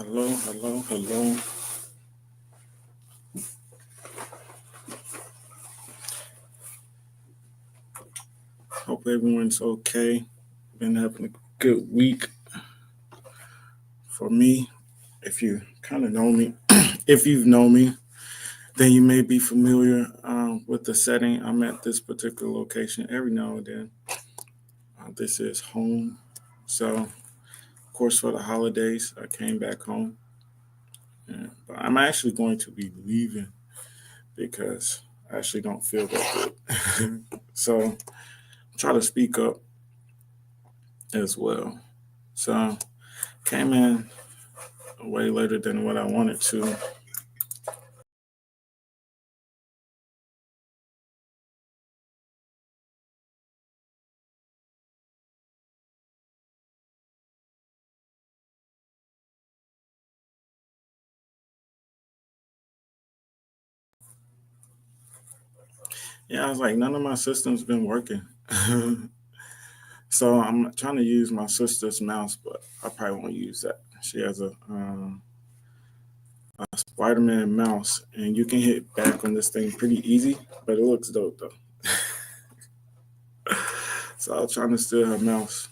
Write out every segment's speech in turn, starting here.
Hello, hello, hello. Hope everyone's okay. Been having a good week for me. If you kind of know me, if you've known me, then you may be familiar with the setting. I'm at this particular location every now and then. This is home. So, of course, for the holidays, I came back home. But I'm actually going to be leaving because I actually don't feel that good. So, try to speak up as well. So, came in way later than what I wanted to. Yeah, I was like, none of my systems been working. So I'm trying to use my sister's mouse, but I probably won't use that. She has a Spider-Man mouse, and you can hit back on this thing pretty easy, but it looks dope though. So I was trying to steal her mouse.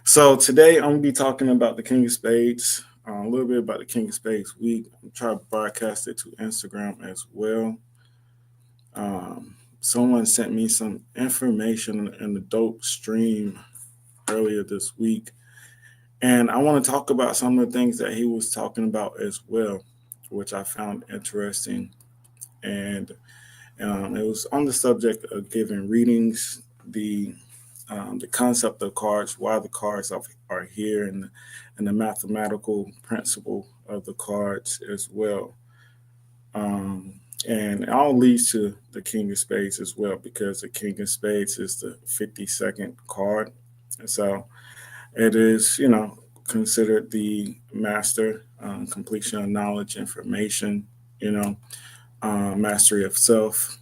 So today I'm gonna be talking about the King of Spades, a little bit about the King of Spades week. I'm trying to broadcast it to Instagram as well. Someone sent me some information in the dope stream earlier this week, and I want to talk about some of the things that he was talking about as well, which I found interesting. And it was on the subject of giving readings, the concept of cards, why the cards are here, and the mathematical principle of the cards as well. And it all leads to the King of Spades as well, because the King of Spades is the 52nd card. And so it is, considered the master, completion of knowledge, information, mastery of self.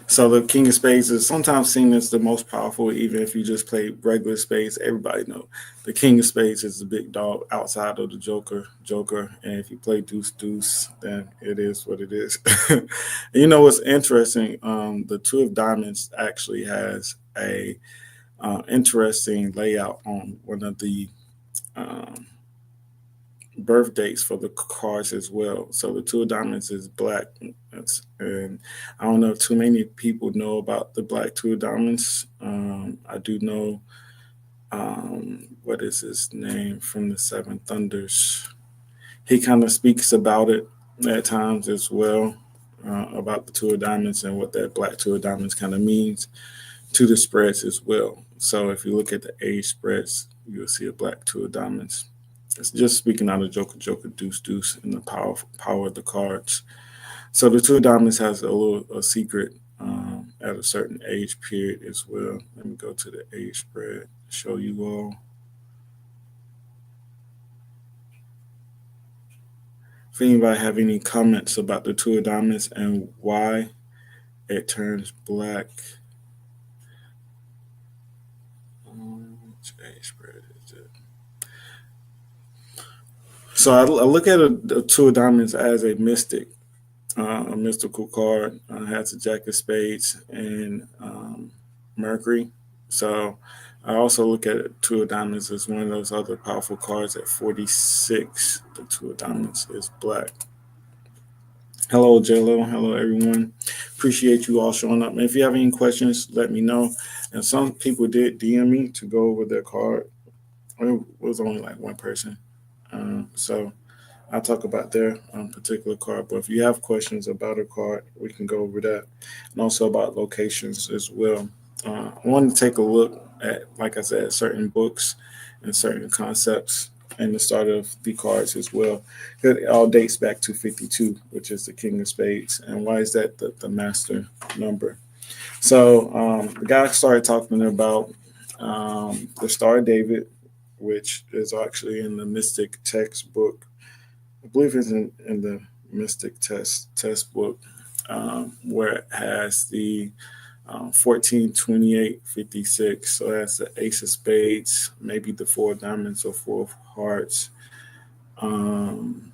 So the King of Spades is sometimes seen as the most powerful, even if you just play regular spades. Everybody know the King of Spades is the big dog outside of the Joker. And if you play Deuce Deuce, then it is what it is. And you know what's interesting? The Two of Diamonds actually has a interesting layout on one of the um, birth dates for the cards as well. So the Two of Diamonds is black, and I don't know if too many people know about the black Two of Diamonds. I do know what is his name from the Seven Thunders. He kind of speaks about it at times as well. About the Two of Diamonds and what that black Two of Diamonds kind of means to the spreads as well. So if you look at the age spreads, you'll see a black Two of Diamonds. It's just speaking out of Joker, Deuce, Deuce, and the power of the cards. So the Two of Diamonds has a secret at a certain age period as well. Let me go to the age spread, show you all. If anybody have any comments about the Two of Diamonds and why it turns black, which age spread is it? So I look at the Two of Diamonds as a mystic, a mystical card. Has a Jack of Spades and Mercury. So I also look at Two of Diamonds as one of those other powerful cards at 46. The Two of Diamonds is black. Hello, JLo. Hello, everyone. Appreciate you all showing up. And if you have any questions, let me know. And some people did DM me to go over their card. It was only like one person. So I'll talk about their particular card. But if you have questions about a card, we can go over that, and also about locations as well. I want to take a look at, like I said, certain books and certain concepts and the start of the cards as well. It all dates back to 52, which is the King of Spades. And why is that the master number? So the guy started talking about the Star of David, which is actually in the Mystic textbook. I believe it's in the Mystic test book, where it has the 14, 28, 56. So that's the ace of spades, maybe the four of diamonds or four of hearts. Um,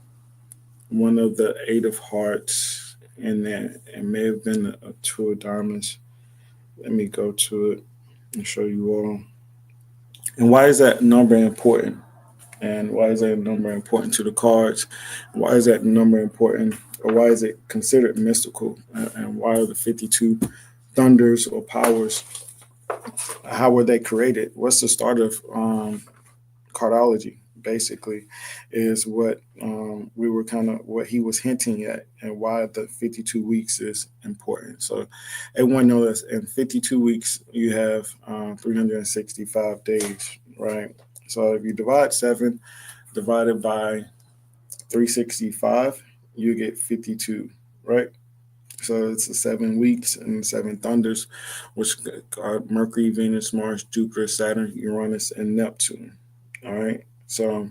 One of the eight of hearts, and then it may have been a two of diamonds. Let me go to it and show you all. And why is that number important? And why is that number important to the cards? Why is that number important, or why is it considered mystical? And why are the 52 thunders or powers? How were they created? What's the start of cardology? Basically, is what we were kind of what he was hinting at, and why the 52 weeks is important. So, everyone knows in 52 weeks you have 365 days, right? So if you divide seven divided by 365, you get 52, right? So it's the 7 weeks and seven thunders, which are Mercury, Venus, Mars, Jupiter, Saturn, Uranus, and Neptune. All right. So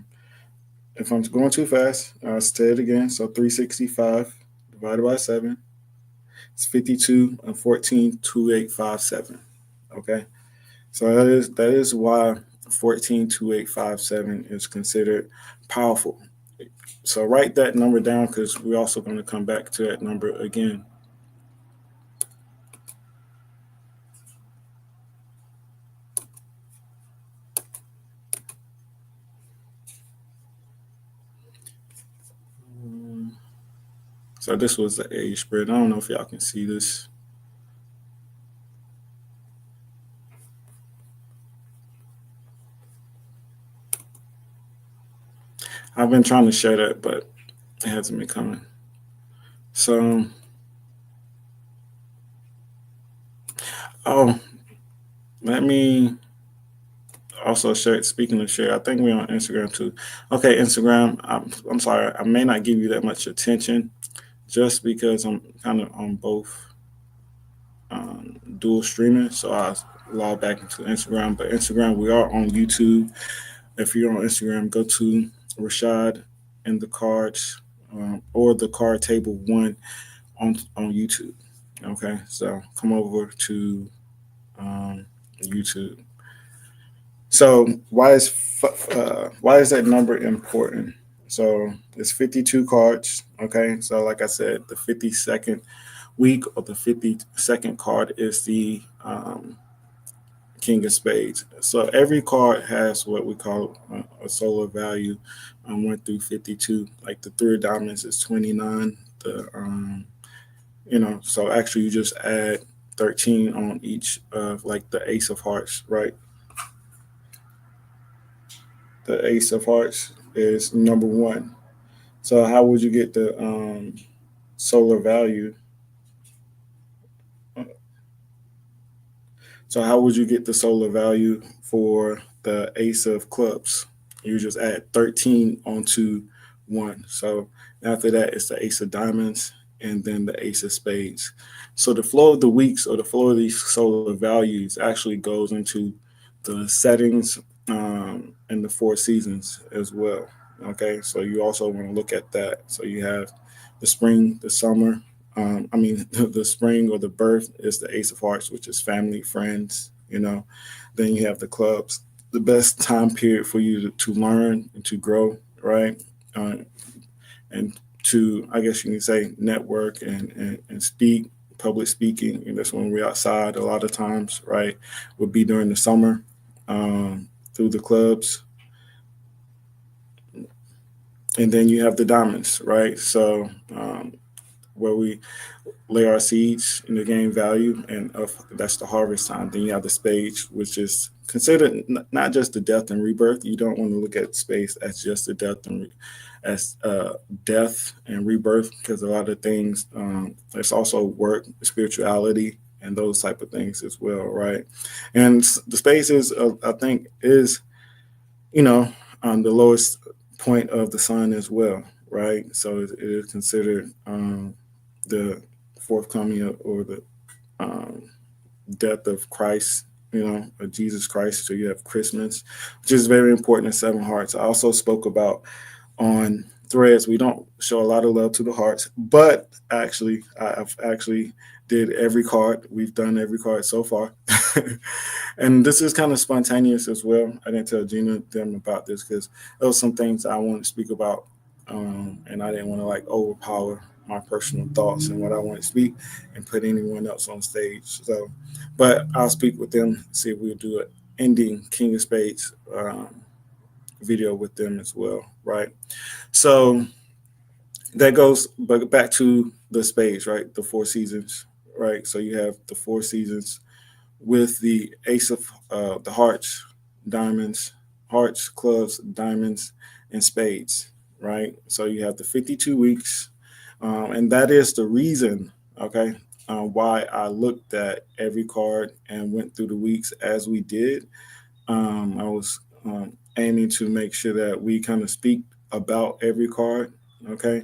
if I'm going too fast, I'll say it again. So 365 divided by 7, it's 52 and 14, 2857. Okay. So that is why 142857 is considered powerful. So write that number down because we're also going to come back to that number again. So this was the age spread. I don't know if y'all can see this. I've been trying to share that, but it hasn't been coming. So, oh, let me also share. Speaking of share, I think we're on Instagram too. Okay, Instagram. I'm sorry, I may not give you that much attention just because I'm kind of on both dual streaming. So I log back into Instagram. But Instagram, we are on YouTube. If you're on Instagram, go to Rashad and the cards or the card table one on YouTube. Okay, so come over to YouTube. So why is that number important? So it's 52 cards. Okay, so like I said, the 52nd week or the 52nd card is the King of Spades. So every card has what we call a solar value, 1 through 52. Like the three of diamonds is 29. So actually you just add 13 on each of like the ace of hearts, right? The ace of hearts is number one. So how would you get the solar value? So how would you get the solar value for the ace of clubs? You just add 13 onto one. So after that, it's the ace of diamonds and then the ace of spades. So the flow of the weeks or the flow of these solar values actually goes into the settings and the four seasons as well. Okay, so you also want to look at that. So you have the spring, the summer, the spring or the birth is the ace of hearts, which is family, friends, Then you have the clubs. The best time period for you to learn and to grow, right? Uh, and to, I guess you can say, network and speak, public speaking. And that's when we're outside a lot of times, right? Would be during the summer through the clubs. And then you have the diamonds, right? So where we lay our seeds in the gain value, and that's the harvest time. Then you have the spades, which is considered not just the death and rebirth. You don't want to look at space as just the death and rebirth, because a lot of things. There's also work, spirituality, and those type of things as well, right? And the space is, I think, is the lowest point of the sun as well, right? So it is considered the forthcoming or the um, death of Christ, of Jesus Christ. So you have Christmas, which is very important in Seven Hearts. I also spoke about on threads. We don't show a lot of love to the hearts, but I've actually did every card. We've done every card so far. And this is kind of spontaneous as well. I didn't tell Gina them about this because there was some things I wanted to speak about, and I didn't want to like overpower my personal thoughts and what I want to speak and put anyone else on stage. So, but I'll speak with them, see if we'll do an ending King of Spades video with them as well, right? So that goes back to the spades, right? The four seasons, right? So you have the four seasons with the ace of the hearts, diamonds, hearts, clubs, diamonds, and spades, right? So you have the 52 weeks, and that is the reason, okay, why I looked at every card and went through the weeks as we did. I was aiming to make sure that we kind of speak about every card, okay,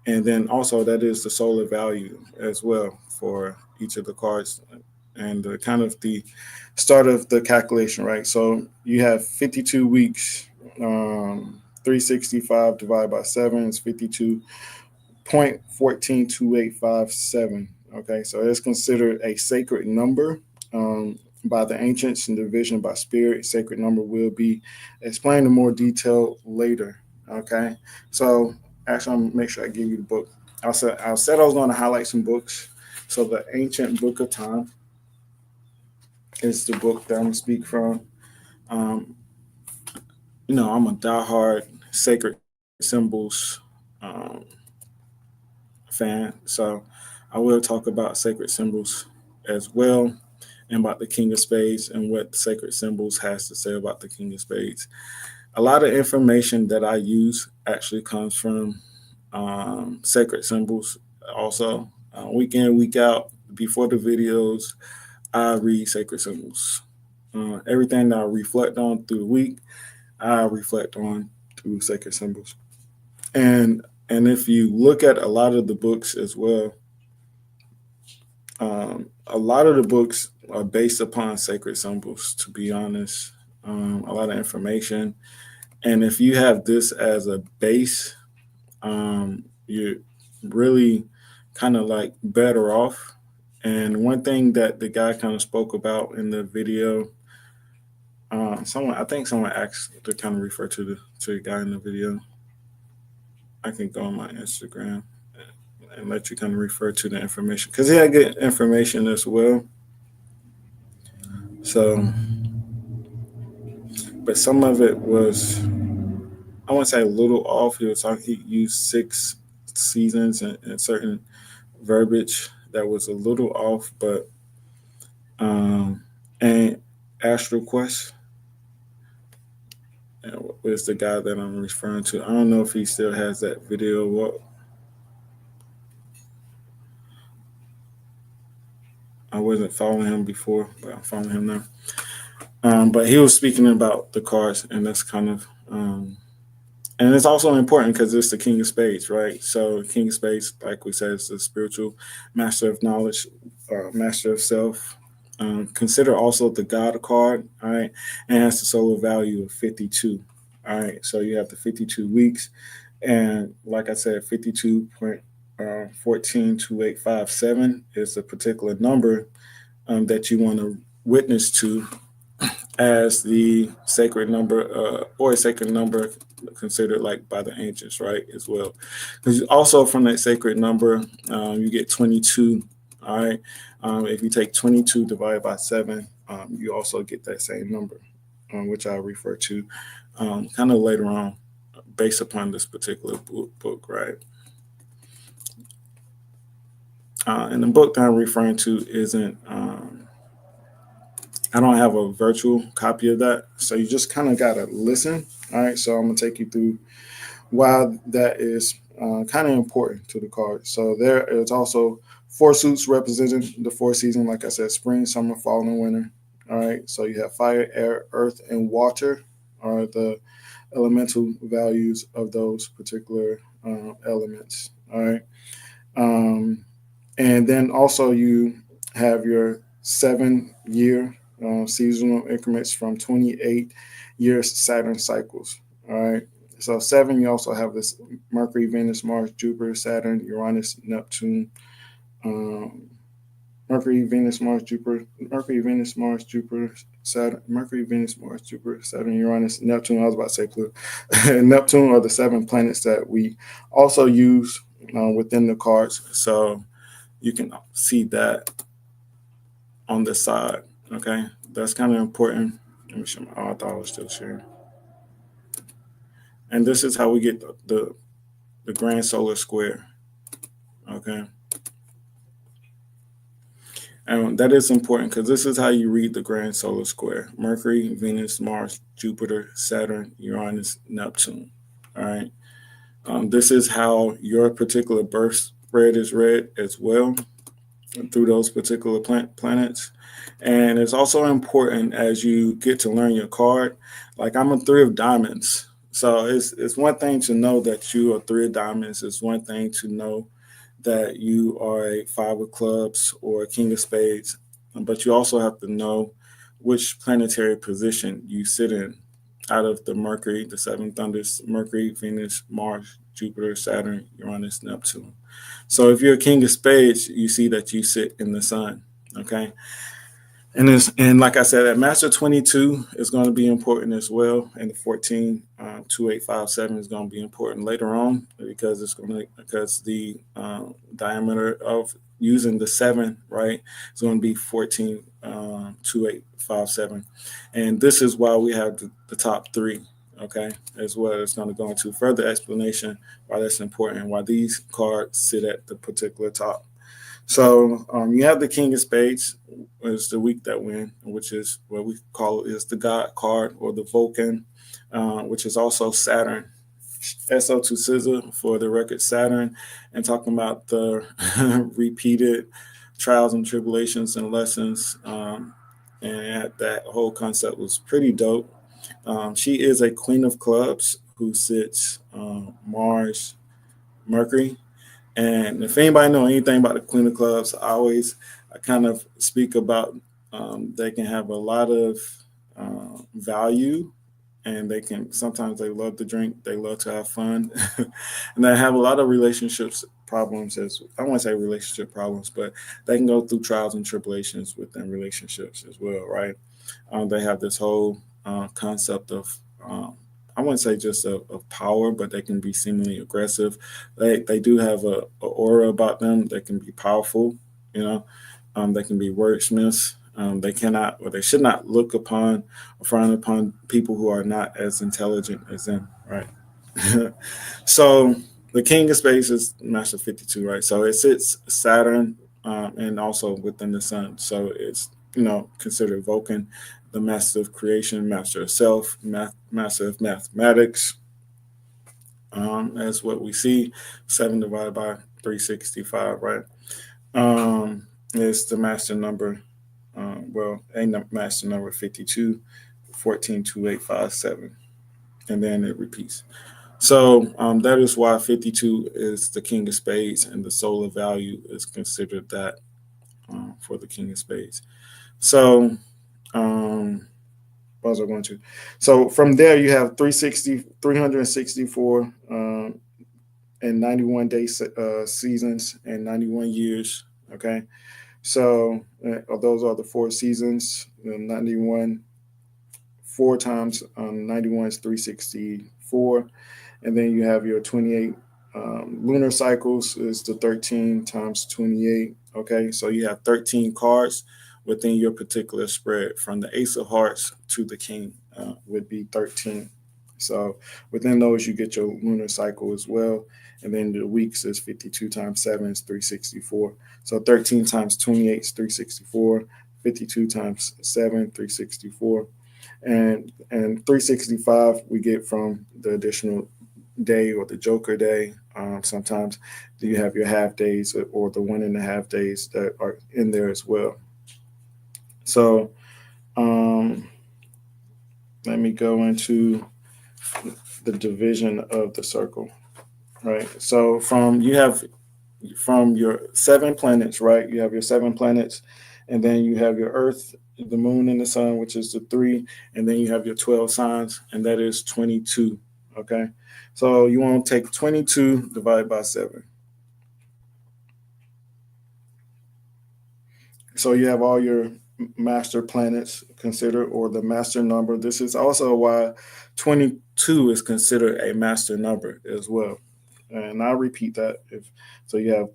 and then also that is the solar value as well for each of the cards and kind of the start of the calculation, right? So you have 52 weeks. 365 divided by 7 is 52.142857. Okay, so it's considered a sacred number by the ancients and division by spirit. Sacred number will be explained in more detail later. Okay, so actually, I'm gonna make sure I give you the book. I said I was going to highlight some books. So the Ancient Book of Time is the book that I'm gonna speak from. Um, I'm a diehard sacred symbols um, fan, so I will talk about sacred symbols as well, and about the King of Spades and what sacred symbols has to say about the King of Spades. A lot of information that I use actually comes from sacred symbols. Also, week in, week out, before the videos, I read sacred symbols. Everything that I reflect on through the week, I reflect on through sacred symbols. And if you look at a lot of the books as well, a lot of the books are based upon sacred symbols. To be honest, a lot of information. And if you have this as a base, you're really kind of like better off. And one thing that the guy kind of spoke about in the video, I think someone asked to kind of refer to the guy in the video. I can go on my Instagram and let you kind of refer to the information because he had good information as well. So, but some of it was, I wouldn't say a little off. He used 6 seasons and certain verbiage that was a little off, but and Astral Quest was the guy that I'm referring to. I don't know if he still has that video up. I wasn't following him before, but I'm following him now. But he was speaking about the cards, and that's kind of, and it's also important because it's the King of Spades, right? So King of Spades, like we said, is the spiritual master of knowledge, master of self. Consider also the God card, all right, and has the solar value of 52. All right, so you have the 52 weeks, and like I said, 52.142857 is a particular number that you want to witness to as the sacred number or a sacred number considered like by the ancients, right, as well. Because also from that sacred number, you get 22. All right. If you take 22 divided by 7, you also get that same number, which I'll refer to kind of later on based upon this particular book, right? And the book that I'm referring to isn't, I don't have a virtual copy of that. So you just kind of got to listen. All right. So I'm going to take you through why that is kind of important to the card. So there is also 4 suits representing the 4 seasons. Like I said, spring, summer, fall, and winter. All right. So you have fire, air, earth, and water are the elemental values of those particular elements. All right. And then also you have your 7-year seasonal increments from 28 years Saturn cycles. All right. So 7, you also have this Mercury, Venus, Mars, Jupiter, Saturn, Uranus, Neptune, um, Mercury, Venus, Mars, Jupiter, Mercury, Venus, Mars, Jupiter, Saturn, Mercury, Venus, Mars, Jupiter, Saturn, Uranus, Neptune. I was about to say Pluto. Neptune are the 7 planets that we also use within the cards. So you can see that on the side. Okay, that's kind of important. Let me show my. Oh, I thought I was still sharing. And this is how we get the grand solar square. Okay. And that is important because this is how you read the grand solar square: Mercury, Venus, Mars, Jupiter, Saturn, Uranus, Neptune. All right. This is how your particular birth spread is read as well through those particular planets. And it's also important as you get to learn your card. Like I'm a 3 of diamonds. So it's one thing to know that you are 3 of diamonds. It's one thing to know that you are a 5 of clubs or a king of spades. But you also have to know which planetary position you sit in out of the Mercury, the 7 thunders: Mercury, Venus, Mars, Jupiter, Saturn, Uranus, Neptune. So if you're a king of spades, you see that you sit in the sun. Okay. And like I said, that Master 22 is going to be important as well, and the 142857 is going to be important later on because the diameter of using the 7, right, is going to be 142857, and this is why we have the top 3. Okay, as well. It's going to go into further explanation why that's important, why these cards sit at the particular top. So you have the King of Spades, is the week that win, which is what we call is the God card or the Vulcan, which is also Saturn. SO2 Scissor for the record, Saturn, and talking about the repeated trials and tribulations and lessons. And that whole concept was pretty dope. She is a Queen of Clubs who sits Mars, Mercury. And if anybody know anything about the Queen of Clubs, I kind of speak about they can have a lot of value, and they can sometimes they love to drink, they love to have fun, and they have a lot of relationships problems. As I won't say relationship problems, but they can go through trials and tribulations within relationships as well, right? They have this whole concept of I wouldn't say just of power, but they can be seemingly aggressive. They do have a aura about them that can be powerful. You know, they can be wordsmiths. They cannot or they should not look upon or frown upon people who are not as intelligent as them. Right. So the King of Space is Master 52, right? So it sits Saturn and also within the Sun. So it's considered Vulcan, the master of creation, master of self, master of mathematics. That's what we see. 7 divided by 365, right? Is the master number. A master number 52, 142857, and then it repeats. So that is why 52 is the King of Spades, and the solar value is considered that for the King of Spades. So, what was I going to? So from there, you have 364 and 91 day seasons and 91 years. Okay. So those are the 4 seasons. 91, 4 times 91 is 364. And then you have your 28 lunar cycles is the 13 times 28. Okay, so you have 13 cards within your particular spread. From the Ace of Hearts to the King would be 13. So within those, you get your lunar cycle as well. And then the weeks is 52 times 7 is 364. So 13 times 28 is 364. 52 times 7, 364. And 365 we get from the additional day or the Joker day. Sometimes you have your half days or the 1.5 days that are in there as well. So let me go into the division of the circle, right? So from your 7 planets, right? You have your 7 planets, and then you have your Earth, the Moon, and the Sun, which is the 3, and then you have your 12 signs, and that is 22. Okay, so you want to take 22 divided by 7. So you have all your master planets considered, or the master number. This is also why 22 is considered a master number as well. And I'll repeat that. If so, you have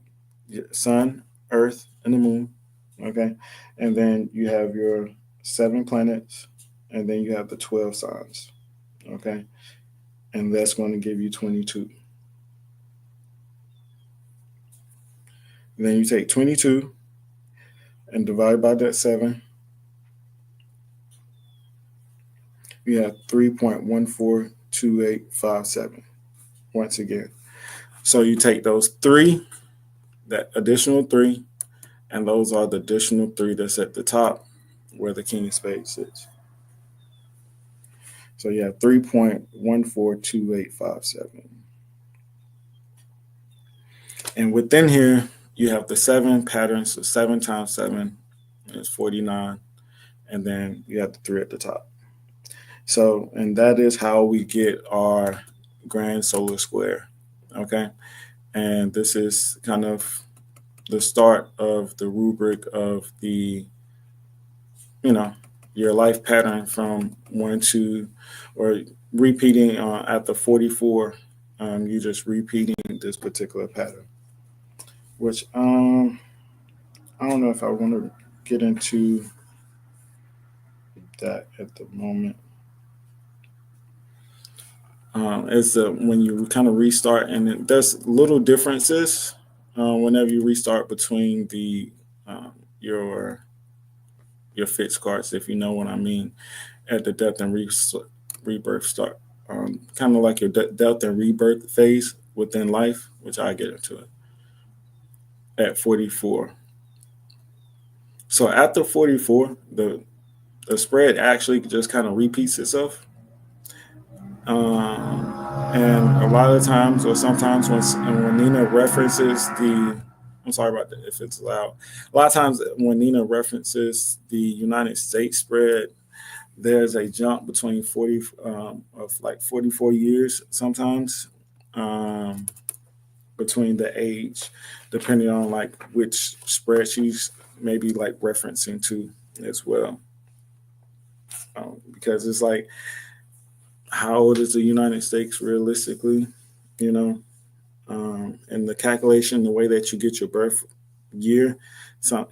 Sun, Earth, and the Moon. Okay, and then you have your 7 planets, and then you have the 12 signs. Okay, and that's going to give you 22. And then you take 22 and divide by that 7. You have 3.142857 once again. So you take those three, that additional three, and those are the additional three that's at the top where the king of spades sits. So you have 3.142857. And within here, you have the 7 patterns. So 7 times 7 is 49. And then you have the 3 at the top. So, and that is how we get our grand solar square. Okay. And this is kind of the start of the rubric of the, you know, your life pattern from 1 to, or repeating at the 44. You just repeating this particular pattern, which I don't know if I want to get into that at the moment. It's when you kind of restart, and there's little differences whenever you restart between the your fixed cards, if you know what I mean, at the death and rebirth start, kind of like your death and rebirth phase within life, which I get into it at 44. So after 44, the spread actually just kind of repeats itself. And a lot of times, or sometimes, when Nina references the, I'm sorry about that if it's loud. A lot of times, when Nina references the United States spread, there's a jump between 40 of like 44 years sometimes, between the age, depending on like which spread she's maybe like referencing to as well. Because it's like, how old is the United States realistically? You know, and the calculation, the way that you get your birth year,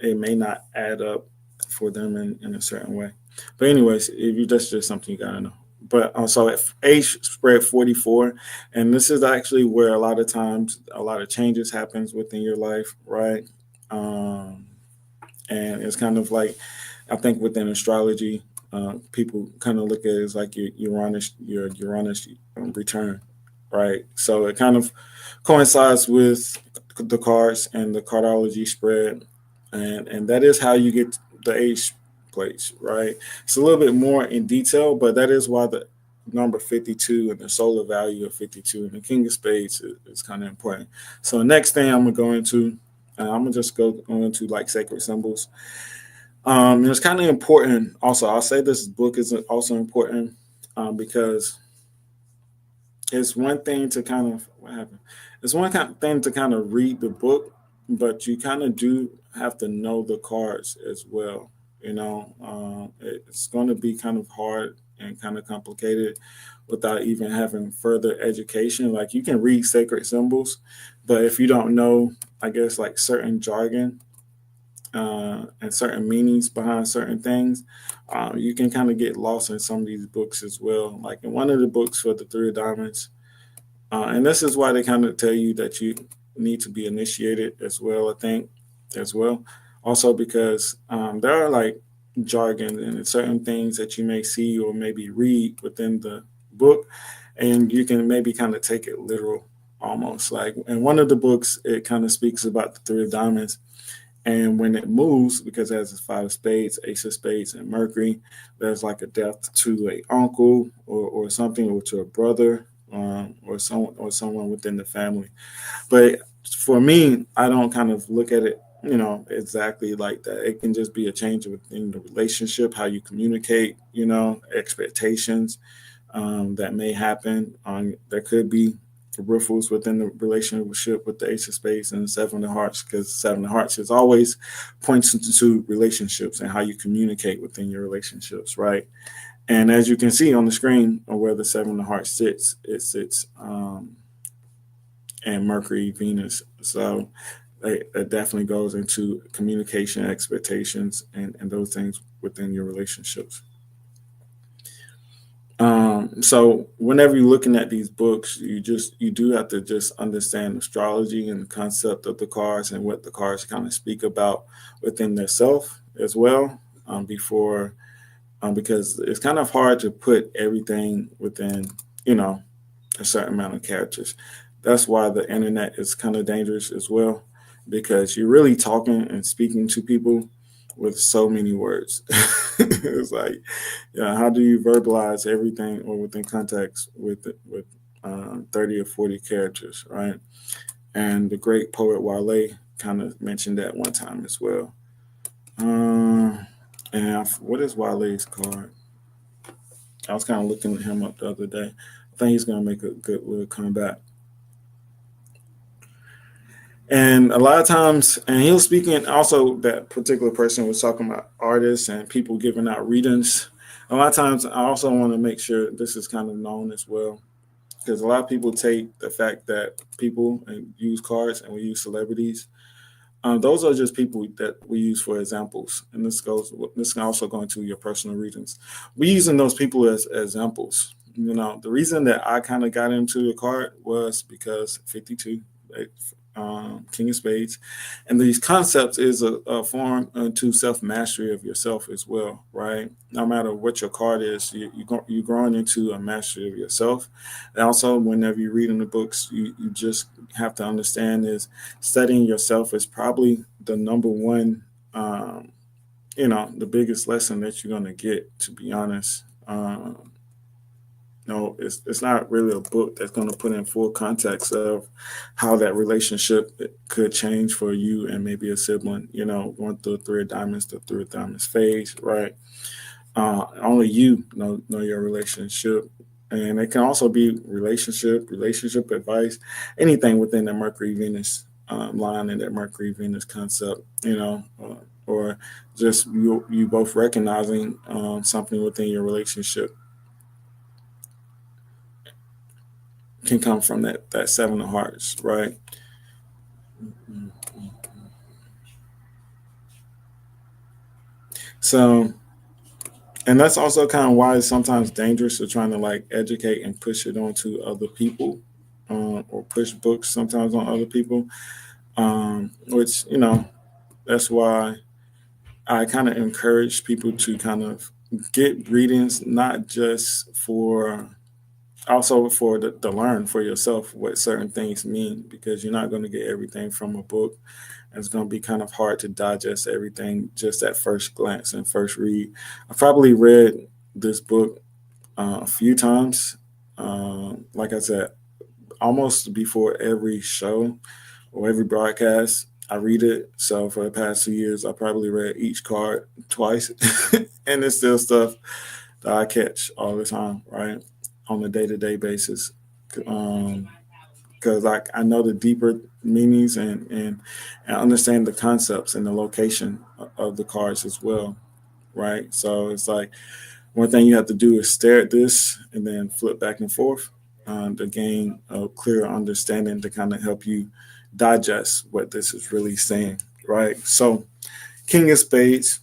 it may not add up for them in a certain way. But anyways, if you that's just something you gotta know. But also at age spread 44, and this is actually where a lot of times a lot of changes happens within your life, right? Um, and it's kind of like, I think within astrology, people kind of look at it as like your Uranus return, right? So it kind of coincides with the cards and the cardology spread, and that is how you get the age place, right? It's a little bit more in detail, but that is why the number 52 and the solar value of 52 and the king of spades is kind of important. So the next thing I'm gonna go into, I'm gonna just go into like sacred symbols. And it's kind of important. Also, I'll say this book is also important because it's one thing to kind of what happened. It's one kind of thing to kind of read the book, but you kind of do have to know the cards as well. You know, it's going to be kind of hard and kind of complicated without even having further education. Like you can read sacred symbols, but if you don't know, I guess like certain jargon and certain meanings behind certain things, you can kind of get lost in some of these books as well. Like in one of the books for the Three of Diamonds, and this is why they kind of tell you that you need to be initiated as well, I think, as well. Also, because there are like jargon and certain things that you may see or maybe read within the book, and you can maybe kind of take it literal almost. Like in one of the books, it kind of speaks about the Three of Diamonds. And when it moves, because it has a 5 of spades, ace of spades, and Mercury, there's like a death to a uncle or something, or to a brother, or someone within the family. But for me, I don't kind of look at it, exactly like that. It can just be a change within the relationship, how you communicate, expectations, that may happen. There could be riffles within the relationship with the Ace of Spades and the Seven of Hearts, because Seven of Hearts is always points to relationships and how you communicate within your relationships, right? And as you can see on the screen, where the Seven of Hearts sits, it sits in Mercury, Venus. So it definitely goes into communication, expectations, and those things within your relationships. So whenever you're looking at these books, you do have to just understand astrology and the concept of the cards and what the cards kind of speak about within their self as well. Before Because it's kind of hard to put everything within, you know, a certain amount of characters. That's why the internet is kind of dangerous as well, because you're really talking and speaking to people with so many words. It's like, yeah, how do you verbalize everything or within context with 30 or 40 characters, right? And the great poet Wale kind of mentioned that one time as well. What is Wale's card? I was kind of looking at him up the other day. I think he's going to make a good little comeback. And a lot of times, and he was speaking also, that particular person was talking about artists and people giving out readings. A lot of times, I also want to make sure this is kind of known as well, because a lot of people take the fact that people use cards and we use celebrities. Those are just people that we use for examples, and this can also go into your personal readings. We using those people as examples. You know, the reason that I kind of got into the card was because 52, King of Spades, and these concepts is a form to self mastery of yourself as well, right? No matter what your card is, you're growing into a mastery of yourself. And also, whenever you're reading the books, you just have to understand is studying yourself is probably the number one, the biggest lesson that you're going to get, to be honest. No, it's not really a book that's going to put in full context of how that relationship could change for you and maybe a sibling. You know, going through the three of diamonds phase, right? Only you know your relationship, and it can also be relationship advice, anything within the Mercury Venus line and that Mercury Venus concept. Or just you both recognizing something within your relationship can come from that Seven of Hearts, right? So, and that's also kind of why it's sometimes dangerous to trying to like educate and push it onto other people, or push books sometimes on other people. Which that's why I kind of encourage people to kind of get readings, not just for also for to learn for yourself what certain things mean, because you're not going to get everything from a book. It's going to be kind of hard to digest everything just at first glance and first read. I probably read this book a few times. Like I said, almost before every show or every broadcast, I read it. So for the past 2 years, I probably read each card twice, and it's still stuff that I catch all the time, right, on a day to day basis. Um, because like I know the deeper meanings and understand the concepts and the location of the cards as well, right? So it's like one thing you have to do is stare at this and then flip back and forth to gain a clearer understanding to kind of help you digest what this is really saying, right? So King of Spades,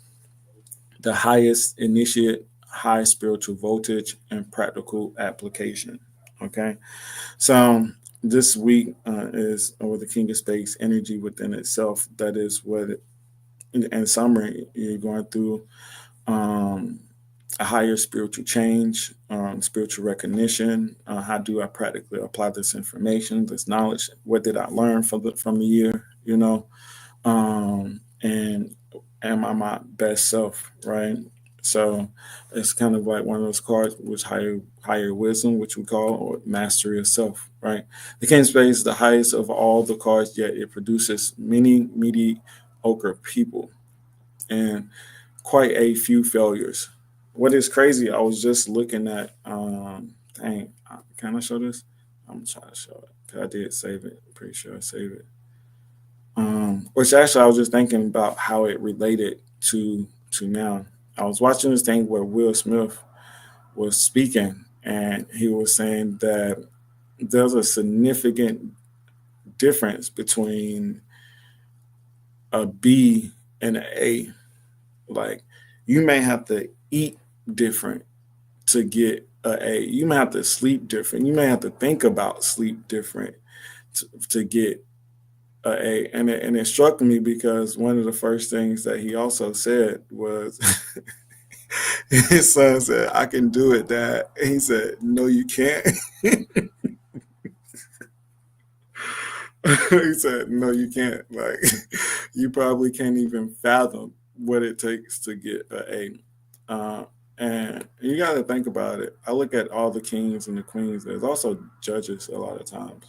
the highest initiate, high spiritual voltage, and practical application. Okay, so this week is over the King of Spades energy within itself. That is what, in summary, you're going through um, a higher spiritual change, spiritual recognition. How do I practically apply this information, this knowledge? What did I learn from the year? And am I my best self, right? So it's kind of like one of those cards, which higher wisdom, which we call, or mastery of self, right? The King of Spades is the highest of all the cards, yet it produces many mediocre people and quite a few failures. what is crazy, I was just looking at dang, can I show this? I'm gonna try to show it. 'Cause I did save it. Pretty sure I saved it. Which actually I was just thinking about how it related to now. I was watching this thing where Will Smith was speaking and he was saying that there's a significant difference between a B and an A. Like you may have to eat different to get a A. You may have to sleep different. You may have to think about sleep different to get a A. And it struck me because one of the first things that he also said was his son said, "I can do it, Dad." And he said, "No, you can't." He said, "No, you can't. Like, you probably can't even fathom what it takes to get an A." And you got to think about it. I look at all the kings and the queens. There's also judges a lot of times,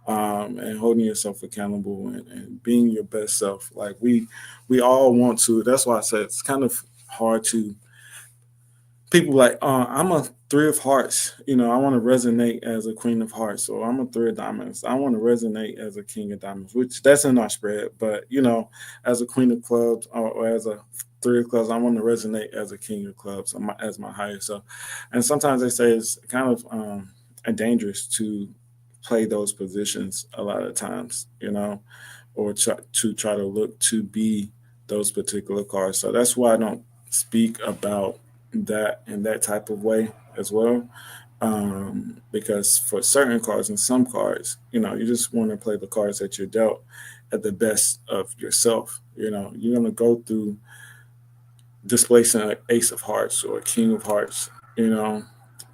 and holding yourself accountable and being your best self. Like we all want to. That's why I said it's kind of hard to people like, I'm a three of hearts. I want to resonate as a queen of hearts, or I'm a three of diamonds. I want to resonate as a king of diamonds, which that's in our spread. But as a queen of clubs or as a three of clubs, I want to resonate as a king of clubs, as my higher self. And sometimes they say it's kind of dangerous to play those positions a lot of times, or try to look to be those particular cards. So that's why I don't speak about that in that type of way as well. Because for certain cards and some cards, you just want to play the cards that you're dealt at the best of yourself. You're going to go through displacing an ace of hearts or a king of hearts, through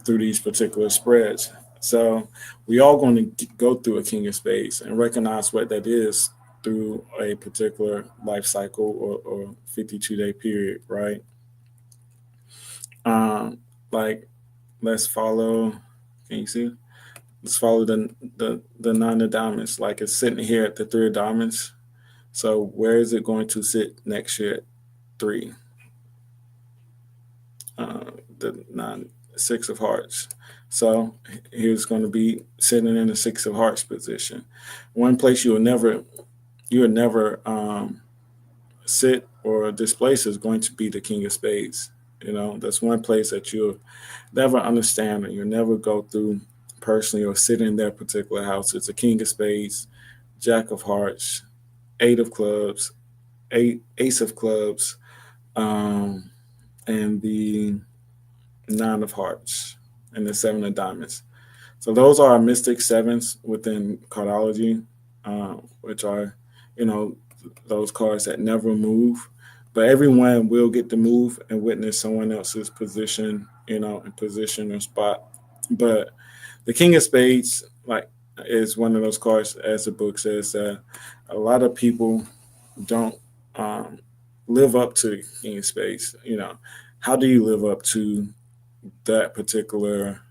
these particular spreads. So we all going to go through a king of spades and recognize what that is through a particular life cycle or 52-day period, right? Like let's follow. Can you see? Let's follow the nine of diamonds. Like it's sitting here at the three of diamonds. So where is it going to sit next year? At three. The nine, six of hearts. So he's going to be sitting in the six of hearts position. One place you will never sit or displace is going to be the king of spades. That's one place that you'll never understand or you'll never go through personally or sit in that particular house. It's a king of spades, jack of hearts, eight of clubs, ace of clubs, um, and the nine of hearts and the seven of diamonds. So those are our mystic sevens within cardology, which are, you know, those cards that never move. But everyone will get to move and witness someone else's position, in position or spot. But the King of Spades, like, is one of those cards, as the book says, that a lot of people don't um, live up to King of Spades. How do you live up to that particular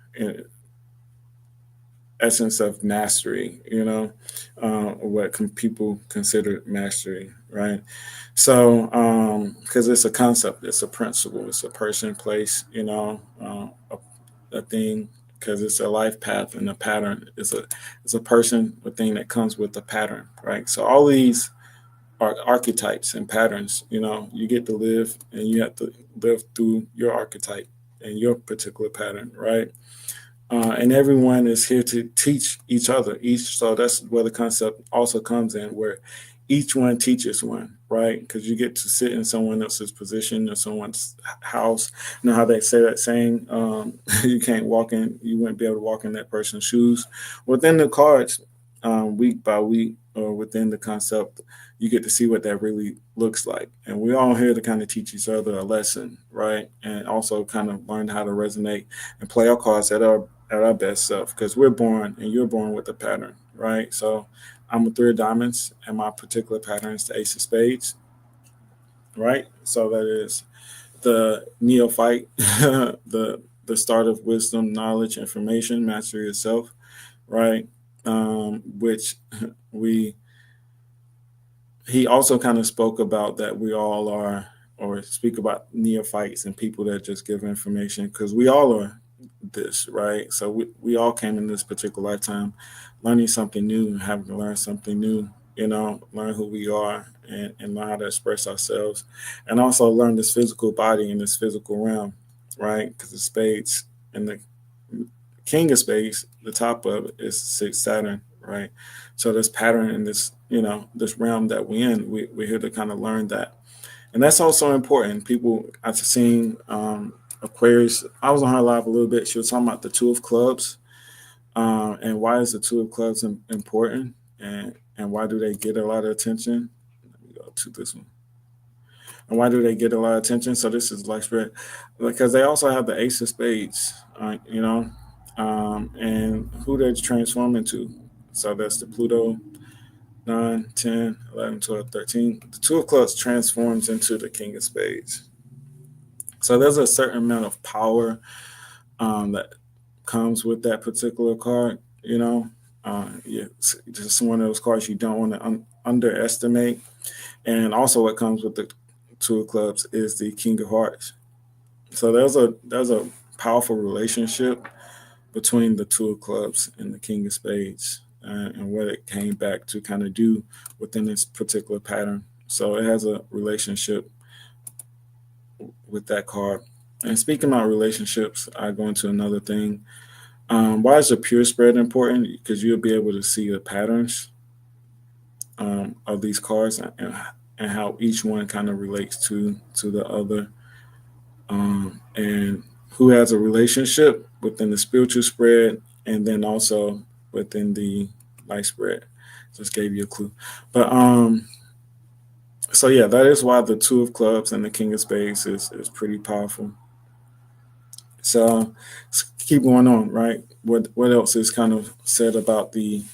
essence of mastery, what people consider mastery, right? So, because it's a concept, it's a principle, it's a person, place, a thing, because it's a life path and a pattern. It's a person, a thing that comes with a pattern, right? So all these are archetypes and patterns. You get to live and you have to live through your archetype and your particular pattern, right? And everyone is here to teach each other. So that's where the concept also comes in, where each one teaches one, right? Because you get to sit in someone else's position or someone's house. You know how they say that saying, you wouldn't be able to walk in that person's shoes. Within the cards, week by week, or within the concept, you get to see what that really looks like. And we're all here to kind of teach each other a lesson, right? And also kind of learn how to resonate and play our cards at our best self, because we're born and you're born with a pattern, right? So I'm a three of diamonds and my particular pattern is the ace of spades, right? So that is the neophyte, the start of wisdom, knowledge, information, mastery of self, right? Which we he also kind of spoke about that we all are or speak about neophytes and people that just give information, because we all are this, right? So we all came in this particular lifetime learning something new and having to learn something new, learn who we are, and learn how to express ourselves, and also learn this physical body in this physical realm, right? Because the spades and the king of spades, the top of it is six Saturn, right? So this pattern in this, this realm that we in, we're here to kind of learn that. And that's also important. People, I've seen Aquarius. I was on her live a little bit. She was talking about the two of clubs, and why is the two of clubs important, and why do they get a lot of attention? Let me go to this one. And why do they get a lot of attention? So this is like spread, because they also have the ace of spades, and who they transform into. So that's the Pluto 9, 10, 11, 12, 13. The two of clubs transforms into the king of spades. So there's a certain amount of power that comes with that particular card. Yeah, it's just one of those cards you don't want to underestimate. And also, what comes with the two of clubs is the king of hearts. So there's a powerful relationship between the two of clubs and the king of spades, and what it came back to kind of do within this particular pattern. So it has a relationship with that card. And speaking about relationships, I go into another thing. Why is the pure spread important? Because you'll be able to see the patterns of these cards, and how each one kind of relates to the other, and who has a relationship within the spiritual spread, and then also within the light spread. Just gave you a clue. But so yeah, that is why the two of clubs and the king of spades is pretty powerful. So let's keep going on, right? What else is kind of said about the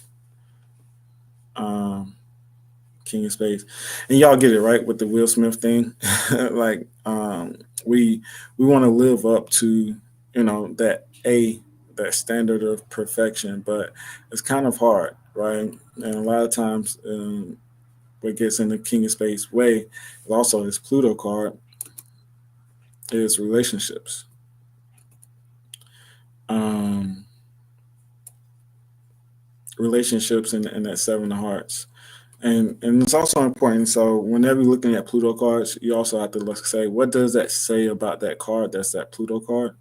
um, king of spades? And y'all get it right with the Will Smith thing. Like we want to live up to that standard of perfection, but it's kind of hard, right? And a lot of times, what gets in the king of spades way, also this Pluto card, is relationships. Um, Relationships and that seven of hearts. And it's also important. So whenever you're looking at Pluto cards, you also have to say, what does that say about that card? That's that Pluto card.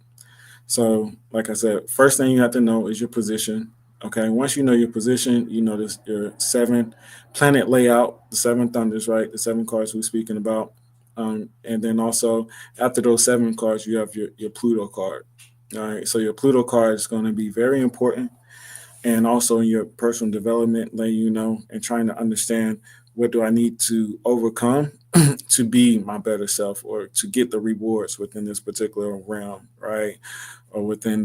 So, like I said, first thing you have to know is your position. Okay, once you know your position, you know this your seven planet layout, the seven thunders, right? The seven cards we're speaking about, and then also after those seven cards, you have your Pluto card. All right, so your Pluto card is going to be very important, and also in your personal development, letting you know and trying to understand what do I need to overcome to be my better self, or to get the rewards within this particular realm, right? Or within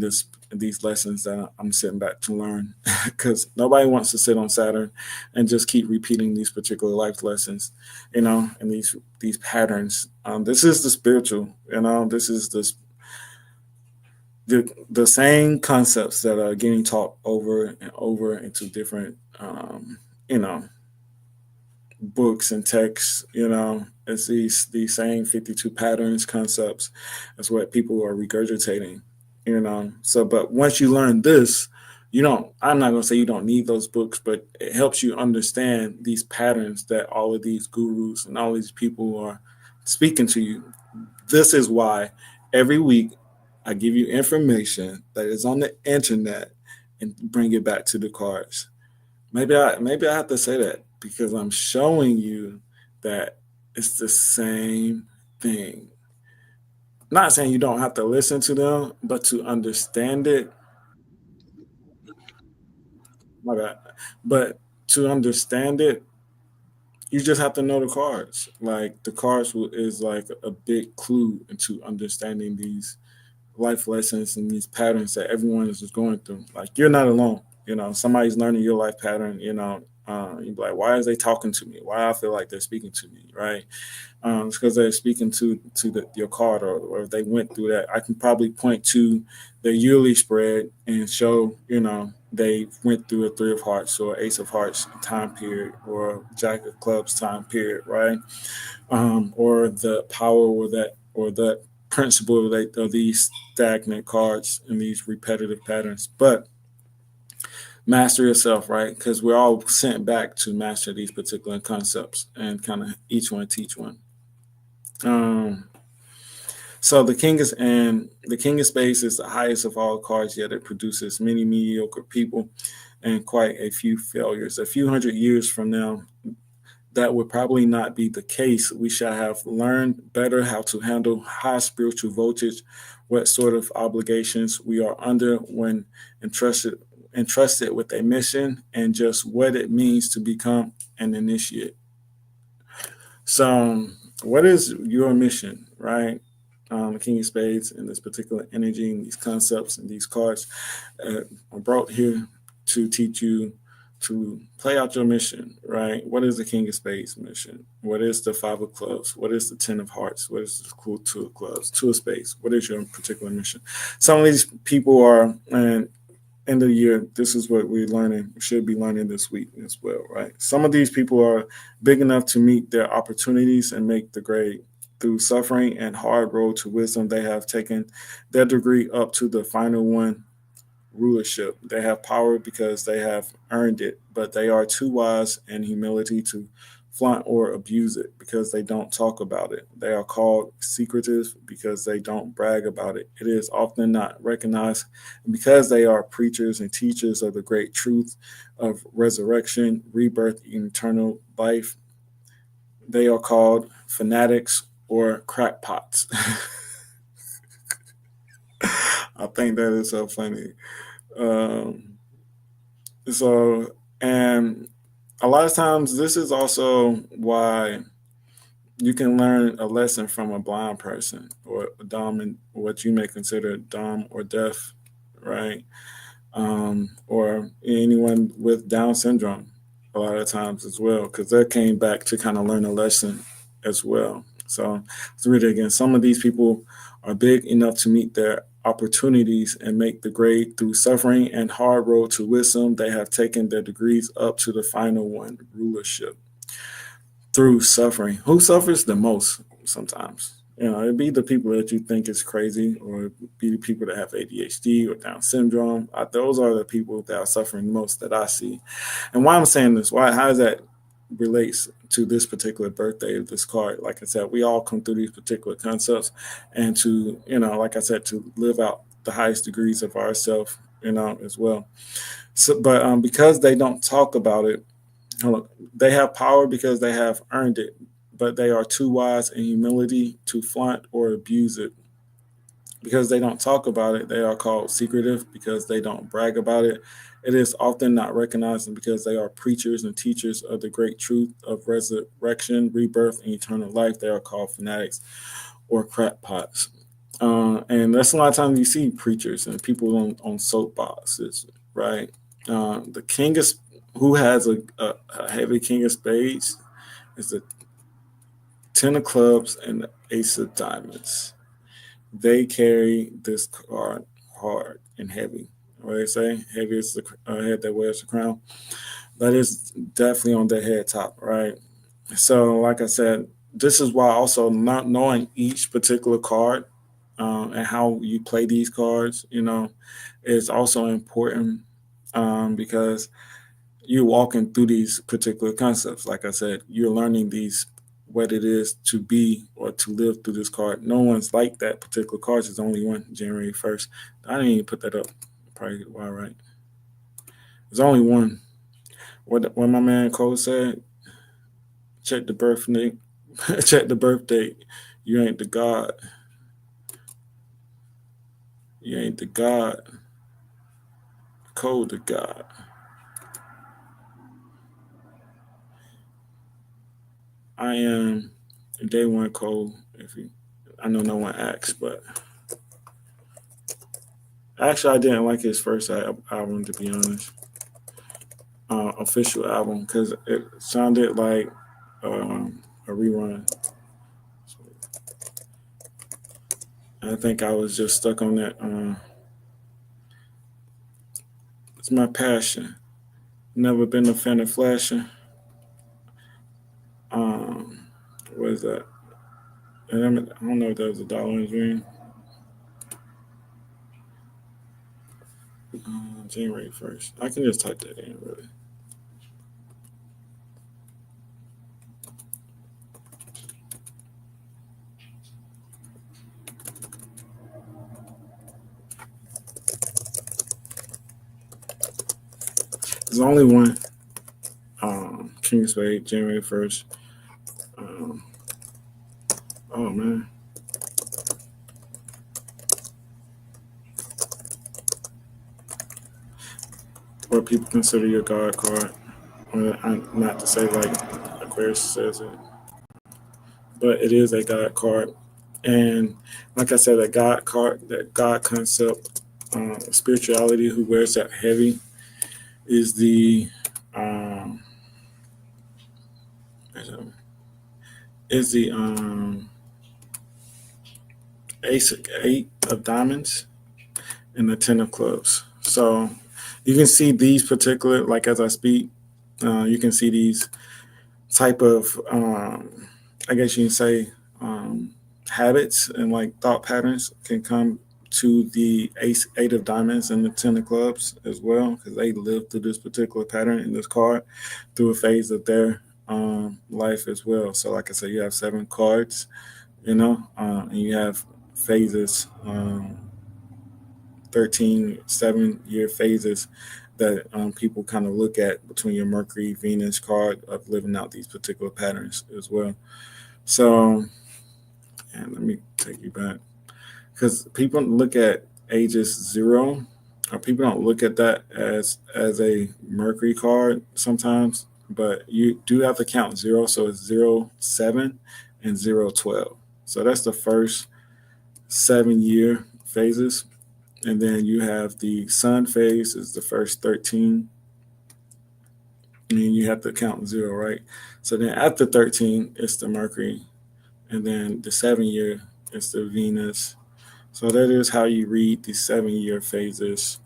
these lessons that I'm sitting back to learn, because nobody wants to sit on Saturn and just keep repeating these particular life lessons, and these patterns. This is the spiritual, this is the same concepts that are getting taught over and over into different you know books and texts. It's these same 52 patterns concepts. That's what people are regurgitating. So but once you learn this, you don't I'm not going to say you don't need those books, but it helps you understand these patterns that all of these gurus and all these people are speaking to you. This is why every week I give you information that is on the internet and bring it back to the cards. Maybe I have to say that because I'm showing you that it's the same thing. Not saying you don't have to listen to them, but to understand it, my bad. But to understand it, you just have to know the cards. Like the cards is like a big clue into understanding these life lessons and these patterns that everyone is just going through. Like you're not alone. Somebody's learning your life pattern. You're like, why is they talking to me? Why I feel like they're speaking to me, right? It's because they're speaking to your card, or if they went through that. I can probably point to the yearly spread and show they went through a three of hearts or ace of hearts time period or jack of clubs time period, right? Or the power or that principle of these stagnant cards and these repetitive patterns. But master yourself, right? Because we're all sent back to master these particular concepts and kind of each one teach one. Um, so the king of spades is the highest of all cards, yet it produces many mediocre people and quite a few failures. A few hundred years from now, that would probably not be the case. We shall have learned better how to handle high spiritual voltage, what sort of obligations we are under when entrusted entrusted with a mission, and just what it means to become an initiate. So, what is your mission, right? The King of Spades and this particular energy and these concepts and these cards are brought here to teach you to play out your mission, right? What is the King of Spades mission? What is the Five of Clubs? What is the Ten of Hearts? What is the cool Two of Clubs? Two of Spades. What is your particular mission? Some of these people are, and end of the year, this is what we're learning, should be learning this week as well, right? Some of these people are big enough to meet their opportunities and make the grade. Through suffering and hard road to wisdom, they have taken their degree up to the final one, rulership. They have power because they have earned it, but they are too wise and humility to flaunt or abuse it because they don't talk about it. They are called secretive because they don't brag about it. It is often not recognized because they are preachers and teachers of the great truth of resurrection, rebirth, eternal life. They are called fanatics or crackpots. I think that is so funny. Um, so, and a lot of times, this is also why you can learn a lesson from a blind person or dumb and what you may consider dumb or deaf, right? Or anyone with Down syndrome a lot of times as well, because they came back to kind of learn a lesson as well. So let's read it again. Some of these people are big enough to meet their opportunities and make the grade through suffering and hard road to wisdom. They have taken their degrees up to the final one, rulership through suffering. Who suffers the most sometimes? You know, it'd be the people that you think is crazy, or it'd be the people that have ADHD or Down syndrome. Those are the people that are suffering the most that I see. And why I'm saying this, why, how does that relates to this particular birthday of this card? Like I said, we all come through these particular concepts, and to, you know, like I said, to live out the highest degrees of ourself, you know, as well. So, but because they don't talk about it, they have power because they have earned it, but they are too wise in humility to flaunt or abuse it. Because they don't talk about it, they are called secretive because they don't brag about it. It is often not recognized because they are preachers and teachers of the great truth of resurrection, rebirth, and eternal life. They are called fanatics or crackpots. And that's a lot of times you see preachers and people on soapboxes, right? The king is who has a heavy king of spades is the ten of clubs and the ace of diamonds. They carry this card hard and heavy. What they say, heavy is the head that wears the crown. That is definitely on their head top, right? So, like I said, this is why also not knowing each particular card and how you play these cards, you know, is also important because you're walking through these particular concepts. Like I said, you're learning these what it is to be or to live through this card. No one's like that particular card. There's only one, January 1st. I didn't even put that up. Probably why, right? There's only one. What my man Cole said, check the birth date. Check the birth date. You ain't the God. You ain't the God. Code the God. I am day one Cole. If you, I know no one asked, but actually I didn't like his first album to be honest. Official album because it sounded like a rerun. So I think I was just stuck on that It's my passion. Never been a fan of flashing. Um, what is that? And I don't know if that was a dollar in dream. January 1st. I can just type that in, really. There's only one. King of Spades, January 1st. Um, oh, man. What people consider your God card. Not to say like Aquarius says it, but it is a God card. And like I said, that God card, that God concept, spirituality, who wears that heavy, is the um, is the ace eight of diamonds and the ten of clubs. So you can see these particular, like as I speak, you can see these type of, I guess you can say, um, habits and like thought patterns can come to the ace eight of diamonds and the ten of clubs as well, because they live through this particular pattern in this card through a phase of their life as well. So like I said, you have seven cards, and you have phases, 13 7 year phases that people kind of look at between your Mercury Venus card of living out these particular patterns as well. So, and let me take you back, because people look at ages zero, or people don't look at that as a Mercury card sometimes, but you do have to count zero. So it's 0 7 and 0 12. So that's the first 7 year phases. And then you have the sun phase is the first 13. And then you have to count zero, right? So then after 13, it's the Mercury. And then the 7 year is the Venus. So that is how you read the 7 year phases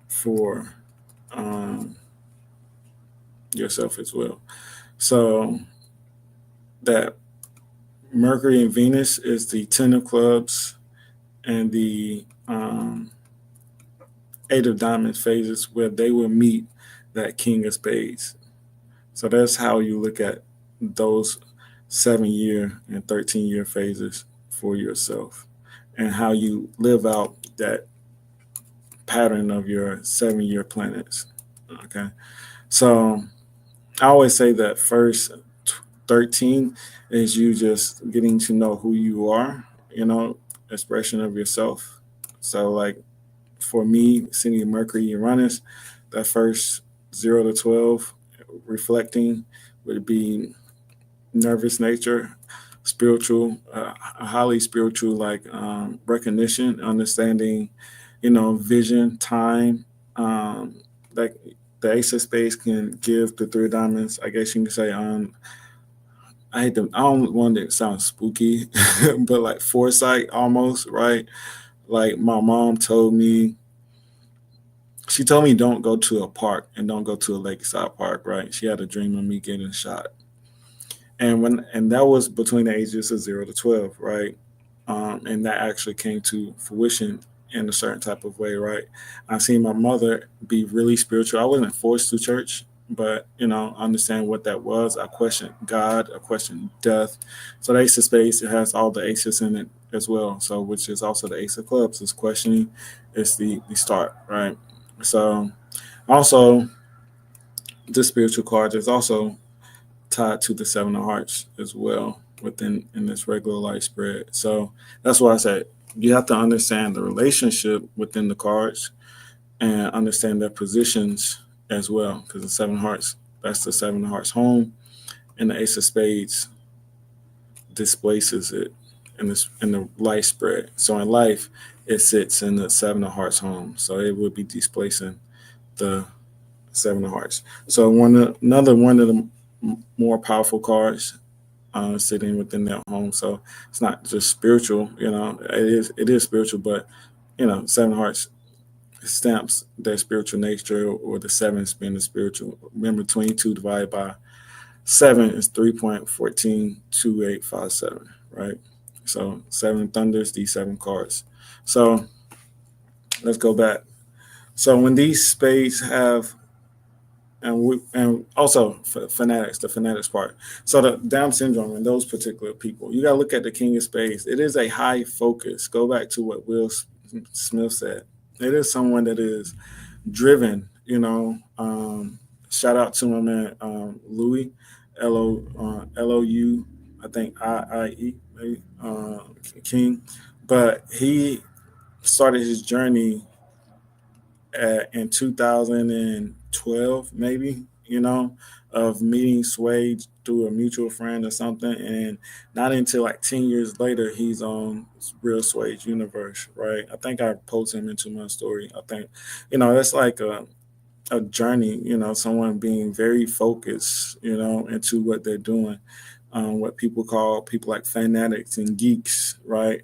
for um, yourself as well. So that Mercury and Venus is the 10 of clubs and the eight of diamonds phases where they will meet that king of spades. So that's how you look at those 7 year and 13 year phases for yourself, and how you live out that pattern of your 7 year planets. Okay. So I always say that first 13 is you just getting to know who you are, expression of yourself. So, like, for me, seeing Mercury Uranus, that first 0 to 12, reflecting would be nervous nature, spiritual, a highly spiritual, like recognition, understanding, vision, time. Like the Ace of Spades can give the three of diamonds. I guess you can say, I hate them. I don't want it to sound spooky, but like foresight almost, right? Like my mom told me, she told me don't go to a park and don't go to a lakeside park, right? She had a dream of me getting shot. And that was between the ages of 0 to 12, right? And that actually came to fruition in a certain type of way, right? I seen my mother be really spiritual. I wasn't forced to church, but understand what that was. I questioned God, I questioned death. So the Ace of Spades, it has all the aces in it as well. So which is also the Ace of Clubs. Is questioning, it's the start, right? So also the spiritual card is also tied to the seven of hearts as well within in this regular life spread. So that's why I said you have to understand the relationship within the cards and understand their positions as well. Because the seven of hearts, that's the seven of hearts home, and the ace of spades displaces it in the life spread. So in life, it sits in the seven of hearts home. So it would be displacing the seven of hearts. So another one of the more powerful cards sitting within their home. So it's not just spiritual, it is spiritual, but seven of hearts stamps their spiritual nature, or the sevens being the spiritual. Remember, 22 divided by 7 is 3.142857, right? So 7 thunders, these 7 cards. So let's go back. So when these spades have, and also fanatics, the fanatics part. So the Down syndrome and those particular people, you got to look at the King of Spades. It is a high focus. Go back to what Will Smith said. It is someone that is driven. Shout out to my man Louis, Lou, I think IIE maybe King, but he started his journey in 2012, maybe, of meeting Swade through a mutual friend or something. And not until like 10 years later, he's on Real Swade's universe, right? I think I posted him into my story. I think, that's like a journey, someone being very focused, into what they're doing. What people like fanatics and geeks, right?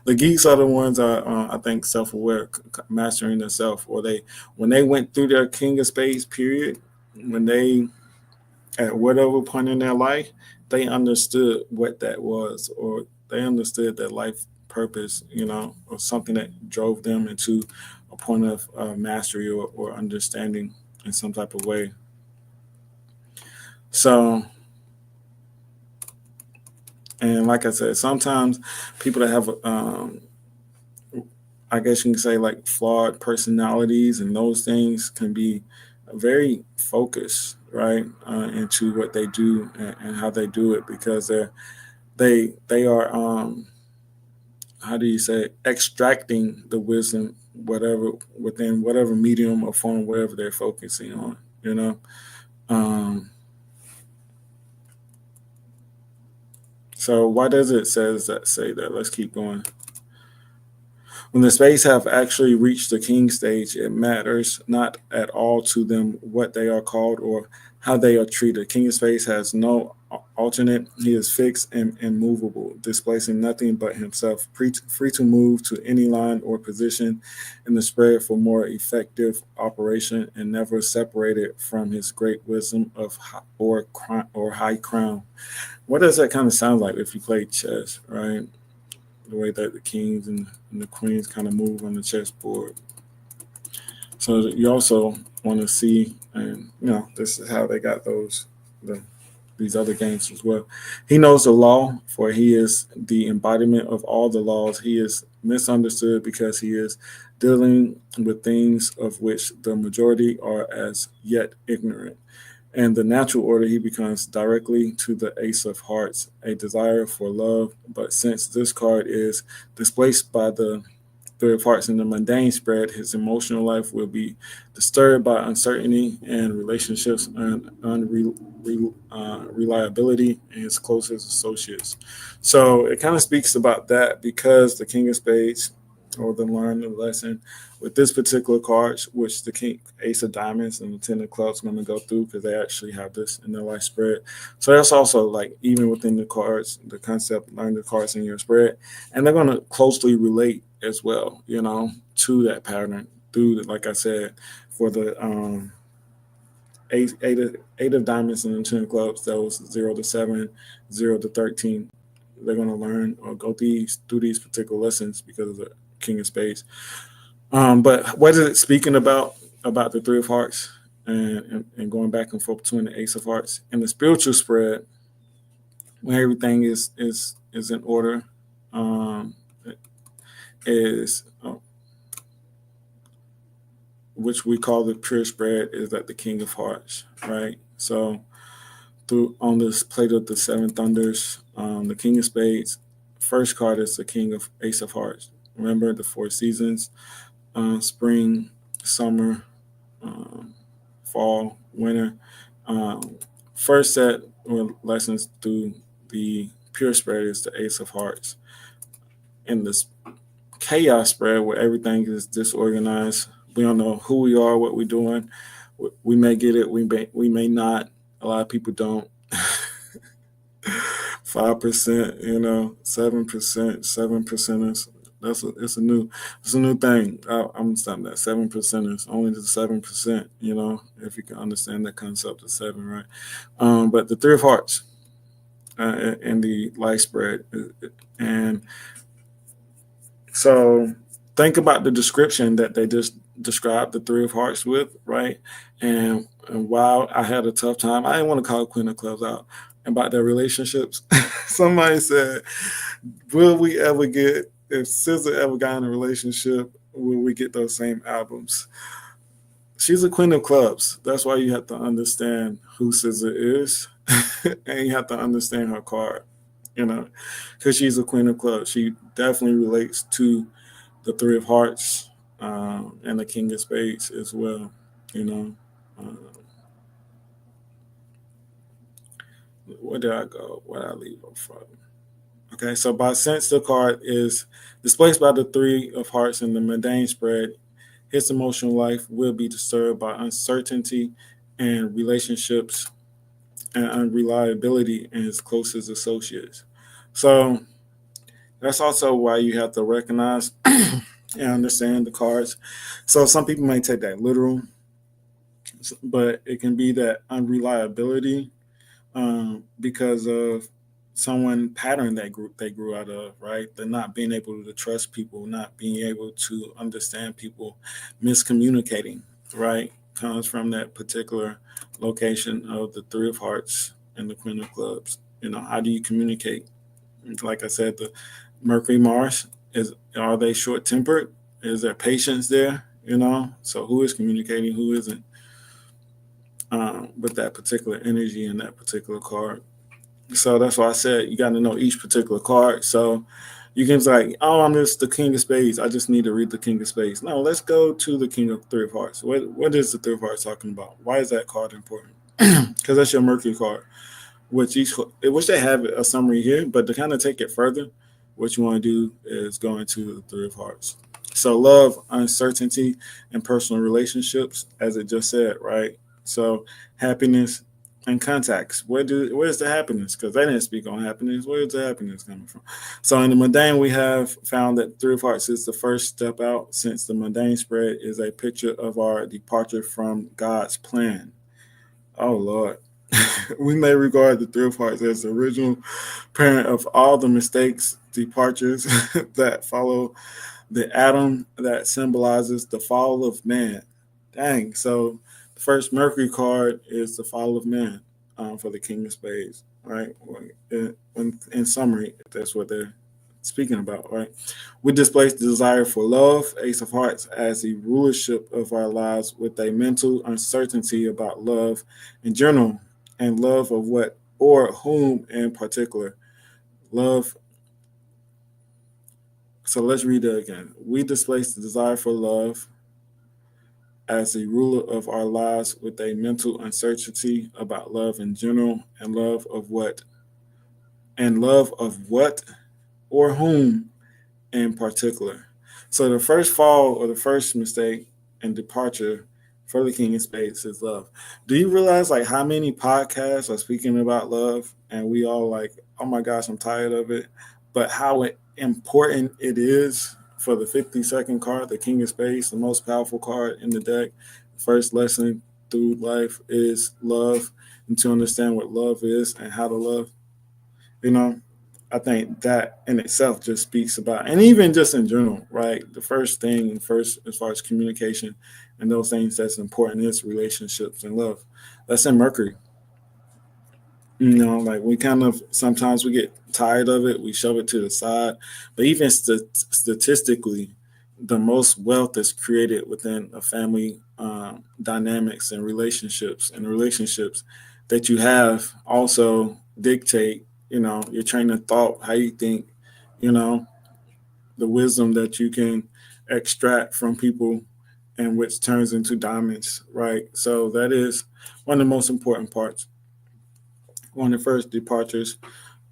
The geeks are the ones that I think self-aware, mastering themselves, or when they went through their King of Spades period, when they at whatever point in their life, they understood what that was, or they understood their life purpose, or something that drove them into a point of mastery or understanding in some type of way. So, and like I said, sometimes people that have, I guess you can say, like flawed personalities and those things can be very focused, right, into what they do and how they do it, because they are how do you say extracting the wisdom, whatever, within whatever medium or form, whatever they're focusing on, um, so why does it say that? Let's keep going. When the spades have actually reached the king stage, it matters not at all to them what they are called or how they are treated. King of spades has no alternate. He is fixed and immovable, displacing nothing but himself, free to move to any line or position in the spread for more effective operation, and never separated from his great wisdom of or high crown. What does that kind of sound like if you play chess, right? The way that the kings and the queens kind of move on the chessboard. So you also want to see, and this is how they got these other games as well. He knows the law, for he is the embodiment of all the laws. He is misunderstood because he is dealing with things of which the majority are as yet ignorant. And the natural order, he becomes directly to the Ace of Hearts, a desire for love. But since this card is displaced by the Three of Hearts in the mundane spread, his emotional life will be disturbed by uncertainty and relationships and unreliability in his closest associates. So it kind of speaks about that, because the King of Spades, or the learn the lesson with this particular card, which the King Ace of Diamonds and the Ten of Clubs going to go through, because they actually have this in their life spread. So that's also like, even within the cards, the concept, learn the cards in your spread, and they're going to closely relate as well, to that pattern through, like I said, for the eight of diamonds and the Ten of Clubs, those 0 to 7, 0 to 13. They're going to learn or go through these particular lessons because of the King of Spades. But what is it speaking about the Three of Hearts and going back and forth between the Ace of Hearts and the spiritual spread, when everything is in order, is which we call the pure spread, is that the King of Hearts, right? So through on this plate of the seven thunders, the King of Spades, first card is the King of Ace of Hearts. Remember the 4 seasons: spring, summer, fall, winter. First set or lessons through the pure spread is the Ace of Hearts. In this chaos spread, where everything is disorganized, we don't know who we are, what we're doing. We may get it, we may not. A lot of people don't. 5%, 7%, 7%ers. It's a new thing. I'm stopping that 7%ers, only the 7%. If you can understand that concept of seven, right? But the three of hearts and the life spread, and so think about the description that they just described the three of hearts with, right? And while I had a tough time, I didn't want to call Queen of Clubs out about their relationships. Somebody said, will we ever get, if SZA ever got in a relationship, will we get those same albums? She's a queen of clubs. That's why you have to understand who SZA is, and you have to understand her card, you know, because she's a queen of clubs. She definitely relates to the three of hearts and the king of spades as well, you know. Uh, where did I go? Where did I leave off from? Okay, so by since the card is displaced by the three of hearts in the mundane spread, his emotional life will be disturbed by uncertainty and relationships and unreliability in his closest associates. So that's also why you have to recognize and understand the cards. So some people may take that literal, but it can be that unreliability because of someone pattern they grew out of, right? They're not being able to trust people, not being able to understand people, miscommunicating, right? Comes from that particular location of the three of hearts and the queen of clubs. How do you communicate? Like I said, the Mercury Mars is, are they short tempered? Is there patience there? So who is communicating, who isn't, with that particular energy and that particular card. So that's why I said you got to know each particular card. So you can say, like, oh, I'm just the King of Spades. I just need to read the King of Spades. No, let's go to the King of Three of Hearts. What is the Three of Hearts talking about? Why is that card important? Because that's your Mercury card. Which they have a summary here, but to kind of take it further, what you want to do is go into the Three of Hearts. So love, uncertainty, and personal relationships, as it just said, right? So happiness and contacts. Where's the happiness? Because they didn't speak on happiness. Where's the happiness coming from? So in the mundane, we have found that Three of Hearts is the first step out, since the mundane spread is a picture of our departure from God's plan. Oh Lord. We may regard the Three of Hearts as the original parent of all the mistakes, departures that follow the atom that symbolizes the fall of man. Dang. So the first Mercury card is the fall of man, for the King of Spades, right? In summary, that's what they're speaking about, right? We displace the desire for love, Ace of Hearts, as the rulership of our lives with a mental uncertainty about love in general and love of what or whom in particular. Love. So let's read that again. We displace the desire for love as the ruler of our lives with a mental uncertainty about love in general and love of what or whom in particular. So the first fall or the first mistake and departure for the King of Spades is love. Do you realize like how many podcasts are speaking about love and we all like, oh my gosh, I'm tired of it. But how important it is for the 52nd card, the King of Spades, the most powerful card in the deck. First lesson through life is love, and to understand what love is and how to love, you know, I think that in itself just speaks about, and even just in general, right? The first thing, first, as far as communication and those things that's important is relationships and love. That's in Mercury. Like we kind of sometimes we get tired of it, we shove it to the side. But even statistically, the most wealth is created within a family dynamics and relationships that you have also dictate, your train of thought, how you think, you know, the wisdom that you can extract from people and which turns into diamonds, right? So that is one of the most important parts. One of the first departures,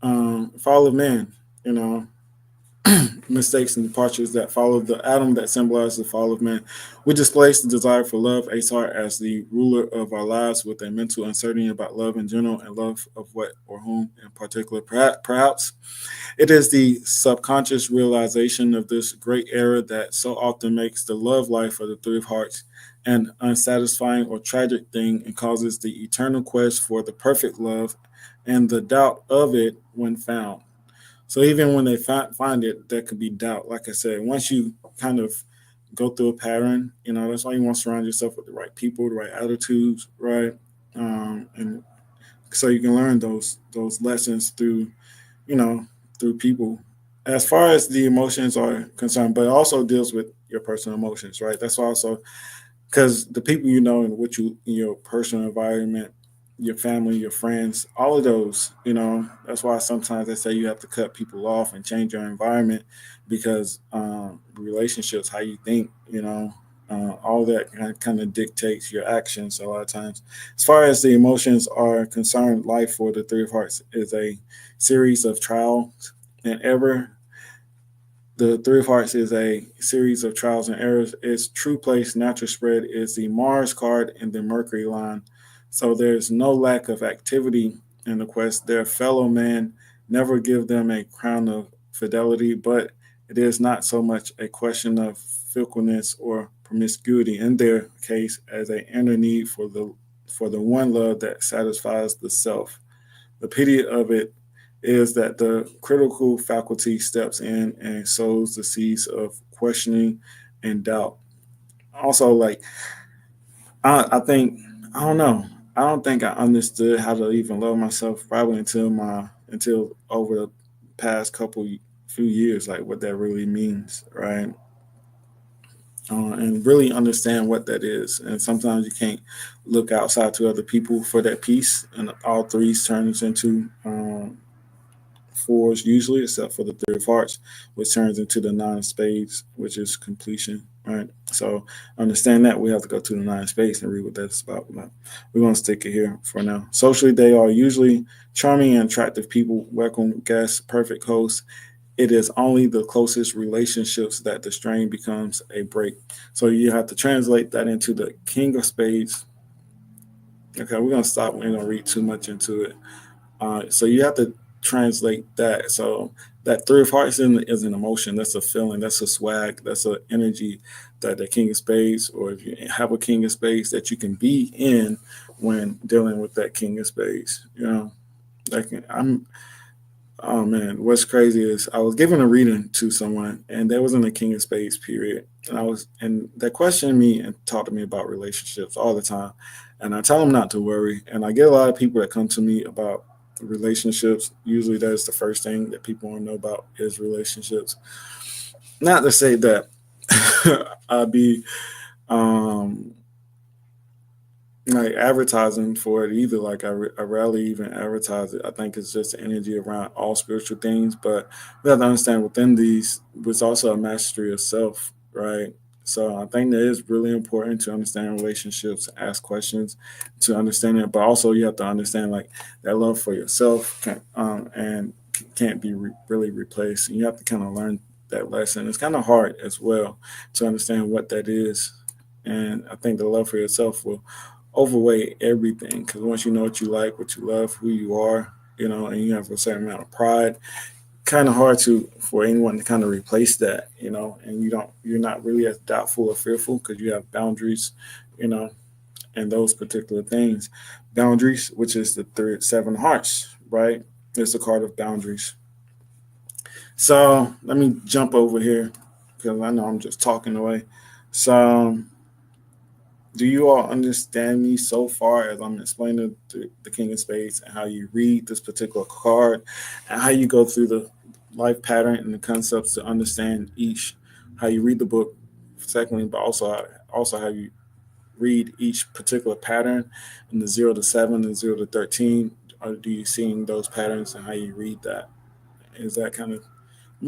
fall of man, you know. mistakes and departures that follow the atom that symbolizes the fall of man. We displace the desire for love, Asar, as the ruler of our lives with a mental uncertainty about love in general and love of what or whom in particular. Perhaps it is the subconscious realization of this great error that so often makes the love life of the Three of Hearts an unsatisfying or tragic thing and causes the eternal quest for the perfect love and the doubt of it when found. So even when they find it, there could be doubt. Like I said, once you kind of go through a pattern, that's why you want to surround yourself with the right people, the right attitudes, right? And so you can learn those lessons through, you know, through people. As far as the emotions are concerned, but it also deals with your personal emotions, right? That's also because the people you know and what you in your personal environment, your family, your friends, all of those, that's why sometimes they say you have to cut people off and change your environment because relationships, how you think, all that kind of dictates your actions a lot of times. As far as the emotions are concerned, life for the Three of Hearts is a series of trials and ever the Three of Hearts is a series of trials and errors. Its true place, natural spread, is the Mars card in the Mercury line. So there's no lack of activity in the quest. Their fellow man never give them a crown of fidelity, but it is not so much a question of fickleness or promiscuity in their case as an inner need for the one love that satisfies the self. The pity of it is that the critical faculty steps in and sows the seeds of questioning and doubt. Also, like I think I don't know. I don't think I understood how to even love myself probably until over the past few years, like what that really means, right? And really understand what that is. And sometimes you can't look outside to other people for that peace, and all threes turns into fours usually, except for the Three of Hearts, which turns into the Nine of Spades, which is completion. Right. So understand that we have to go to the Nine of Spades and read what that's about. But we're gonna stick it here for now. Socially, they are usually charming and attractive people, welcome guests, perfect hosts. It is only the closest relationships that the strain becomes a break. So you have to translate that into the King of Spades. Okay, we're gonna stop. We're gonna read too much into it. So you have to translate that. So that Three of Hearts is an emotion. That's a feeling. That's a swag. That's an energy that the King of Spades, or if you have a King of Spades, that you can be in when dealing with that King of Spades. I'm. Oh man, what's crazy is I was giving a reading to someone, and that was in the King of Spades period, and they questioned me and talked to me about relationships all the time, and I tell them not to worry, and I get a lot of people that come to me about relationships. Usually, that's the first thing that people want to know about is relationships. Not to say that I'd be um, like advertising for it either. Like I rarely even advertise it. I think it's just the energy around all spiritual things. But we have to understand within these, there's also a mastery of self, right? So I think that is really important to understand relationships, ask questions, to understand it. But also you have to understand like that love for yourself and can't be really replaced. And you have to kind of learn that lesson. It's kind of hard as well to understand what that is. And I think the love for yourself will overweigh everything because once you know what you like, what you love, who you are, and you have a certain amount of pride, kind of hard to for anyone to kind of replace that, and you're not really as doubtful or fearful because you have boundaries, you know, and those particular things. Boundaries, which is the third seven hearts, right? It's the card of boundaries. So let me jump over here because I know I'm just talking away. So do you all understand me so far as I'm explaining the King of Spades and how you read this particular card and how you go through the life pattern and the concepts to understand each, how you read the book, secondly, but also how you read each particular pattern in the 0 to 7 and 0 to 13? Or do you seeing those patterns and how you read that? Is that am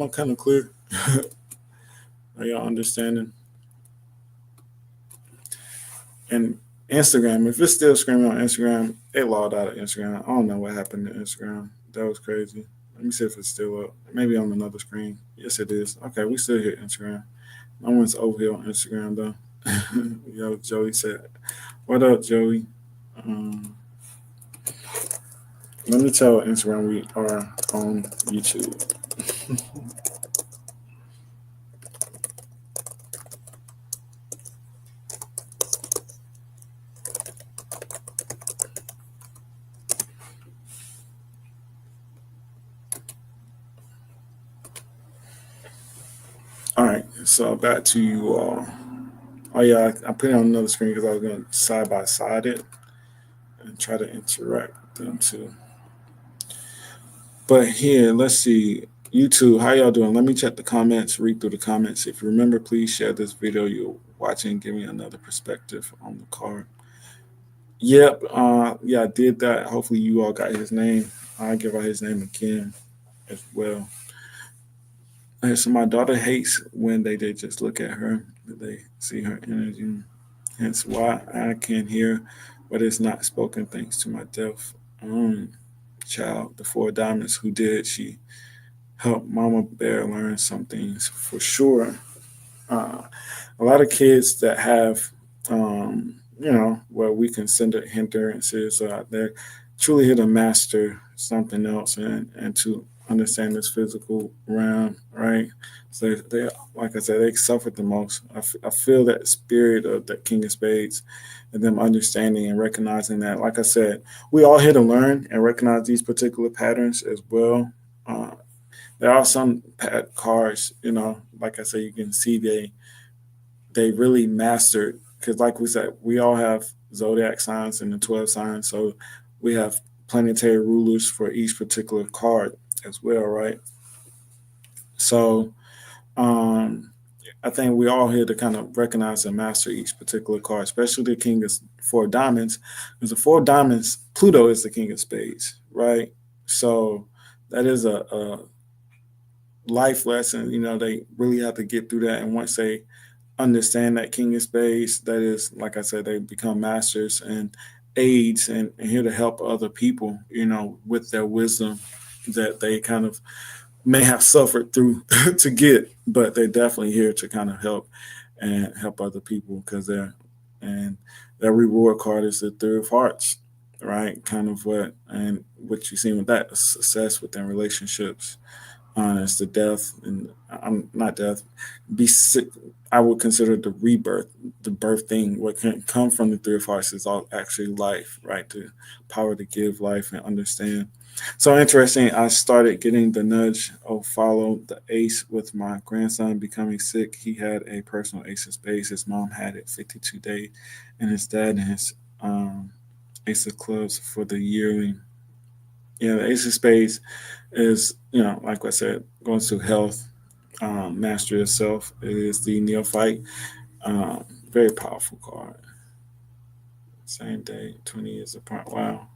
I kind of clear? Are y'all understanding? And Instagram, if it's still screaming on Instagram, it logged out of Instagram. I don't know what happened to Instagram. That was crazy. Let me see if it's still up. Maybe on another screen. Yes, it is. Okay, we still hit Instagram. No one's over here on Instagram though. Yo, Joey said, "What up, Joey?" Um, Let me tell Instagram we are on YouTube. All right, so back to you all. Oh yeah, I put it on another screen because I was going to side by side it and try to interact with them too. But here, let's see. YouTube, how y'all doing? Let me check the comments, read through the comments. If you remember, please share this video you're watching. Give me another perspective on the card. Yep, yeah, I did that. Hopefully, you all got his name. I'll give out his name again as well. So my daughter hates when they just look at her, they see her energy. Hence why I can hear what is not spoken thanks to my deaf child, the four diamonds who did. She helped Mama Bear learn some things for sure. Uh, a lot of kids that have, what we consider hindrances, they're truly here to master something else and to understand this physical realm, right? So they, like I said, they suffered the most. I feel that spirit of the King of Spades and them understanding and recognizing that, like I said, we all here to learn and recognize these particular patterns as well. Uh, there are some cards, like I said, you can see they really mastered because, like we said, we all have zodiac signs and the 12 signs, so we have planetary rulers for each particular card as well, right? So, um, I think we all here to kind of recognize and master each particular card, especially the King of Four Diamonds, because the Four Diamonds, Pluto is the King of Spades, right? So that is a life lesson. They really have to get through that, and once they understand that King of Spades, that is, like I said, they become masters and aides and here to help other people, with their wisdom that they kind of may have suffered through to get, but they're definitely here to kind of help and help other people because and their reward card is the Three of Hearts, right? Kind of what you see with that success within relationships. It's the death, and I'm not death. Be sick. I would consider the rebirth, the birth thing. What can come from the Three of Hearts is all actually life, right? The power to give life and understand. So interesting. I started getting the nudge of follow the ace with my grandson becoming sick. He had a personal ace of spades. His mom had it 52 days, and his dad and his ace of clubs for the yearly. Yeah, the ace of spades is, like I said, going to health, master yourself. It is the neophyte. Very powerful card. Same day, 20 years apart. Wow.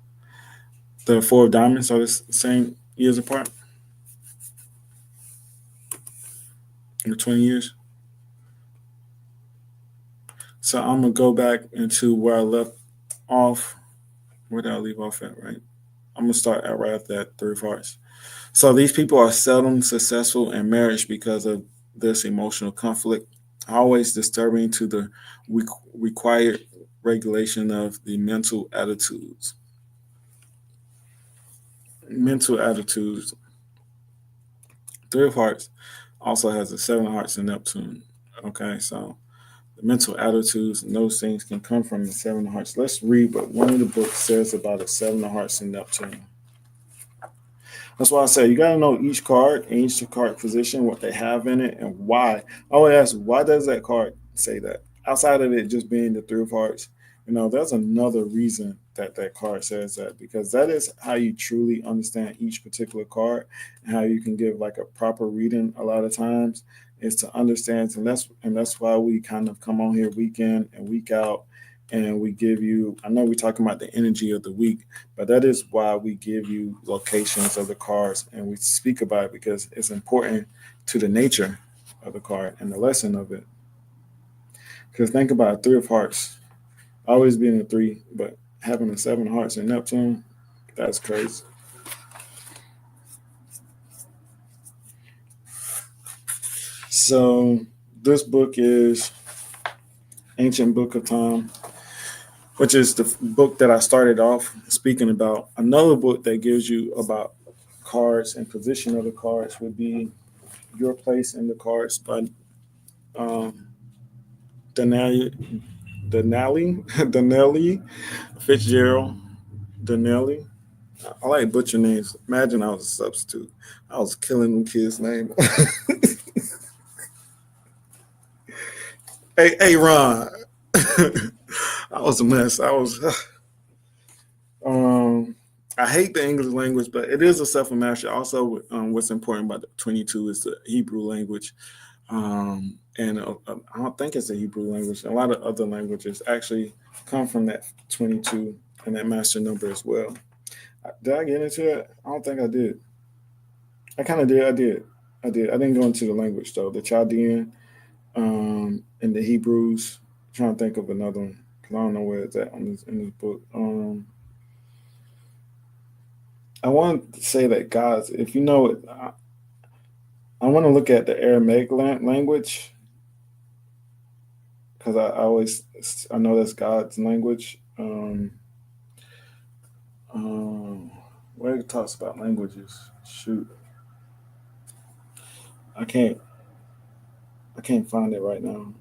The four of diamonds are the same years apart, or 20 years. So I'm going to go back into where I left off. Where did I leave off at, right? I'm going to start at right after that, Three of Hearts. So these people are seldom successful in marriage because of this emotional conflict, always disturbing to the required regulation of the mental attitudes. Mental attitudes. Three of Hearts also has the Seven of Hearts and Neptune. Okay, so the mental attitudes and those things can come from the Seven of Hearts. Let's read what one of the books says about the Seven of Hearts and Neptune. That's why I say you got to know each card and each card position, what they have in it, and why. I always ask, why does that card say that? Outside of it just being the Three of Hearts, there's another reason that that card says that because that is how you truly understand each particular card and how you can give like a proper reading. A lot of times is to understand, and that's why we kind of come on here week in and week out, and we give you. I know we're talking about the energy of the week, but that is why we give you locations of the cards and we speak about it because it's important to the nature of the card and the lesson of it. Because think about it, Three of Hearts, always being a three, but having a Seven of Hearts in Neptune, that's crazy. So this book is Ancient Book of Time, which is the book that I started off speaking about. Another book that gives you about cards and position of the cards would be Your Place in the Cards by um, Denali, Denali Fitzgerald. Denali. I like butcher names. Imagine I was a substitute. I was killing them kids' name. Hey, Ron. I was a mess. Um, I hate the English language, but it is a self mastery. Also, what's important about the 22 is the Hebrew language. And I don't think it's a Hebrew language. A lot of other languages actually come from that 22 and that master number as well. Did I get into it? I don't think I did. I kind of did. I did. I didn't go into the language though. The Chaldean and the Hebrews. I'm trying to think of another one because I don't know where it's at on this in this book. I want to say that God's. If you know it, I want to look at the Aramaic language because I know that's God's language. Um, where it talks about languages. Shoot, I can't I can't find it right now.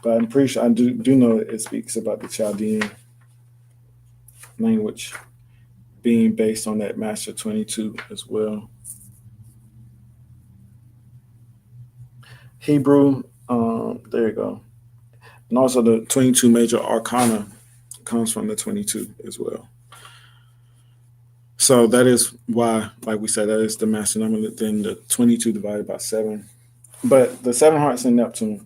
But I'm pretty sure I do know it speaks about the Chaldean language being based on that Master 22 as well. Hebrew, there you go. And also the 22 major arcana comes from the 22 as well. So that is why, like we said, that is the master number. Then the 22 divided by 7. But the 7 hearts in Neptune.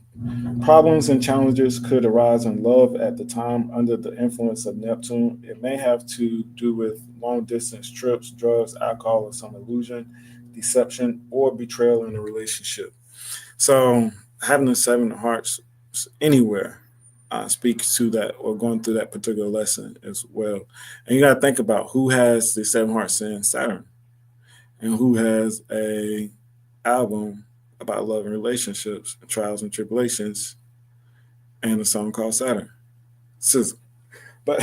Problems and challenges could arise in love at the time under the influence of Neptune. It may have to do with long distance trips, drugs, alcohol, or some illusion, deception, or betrayal in a relationship. So having the 7 hearts anywhere speaks to that or going through that particular lesson as well. And you got to think about who has the 7 hearts in Saturn and who has a album about love and relationships, trials and tribulations, and a song called Saturn. SZA. But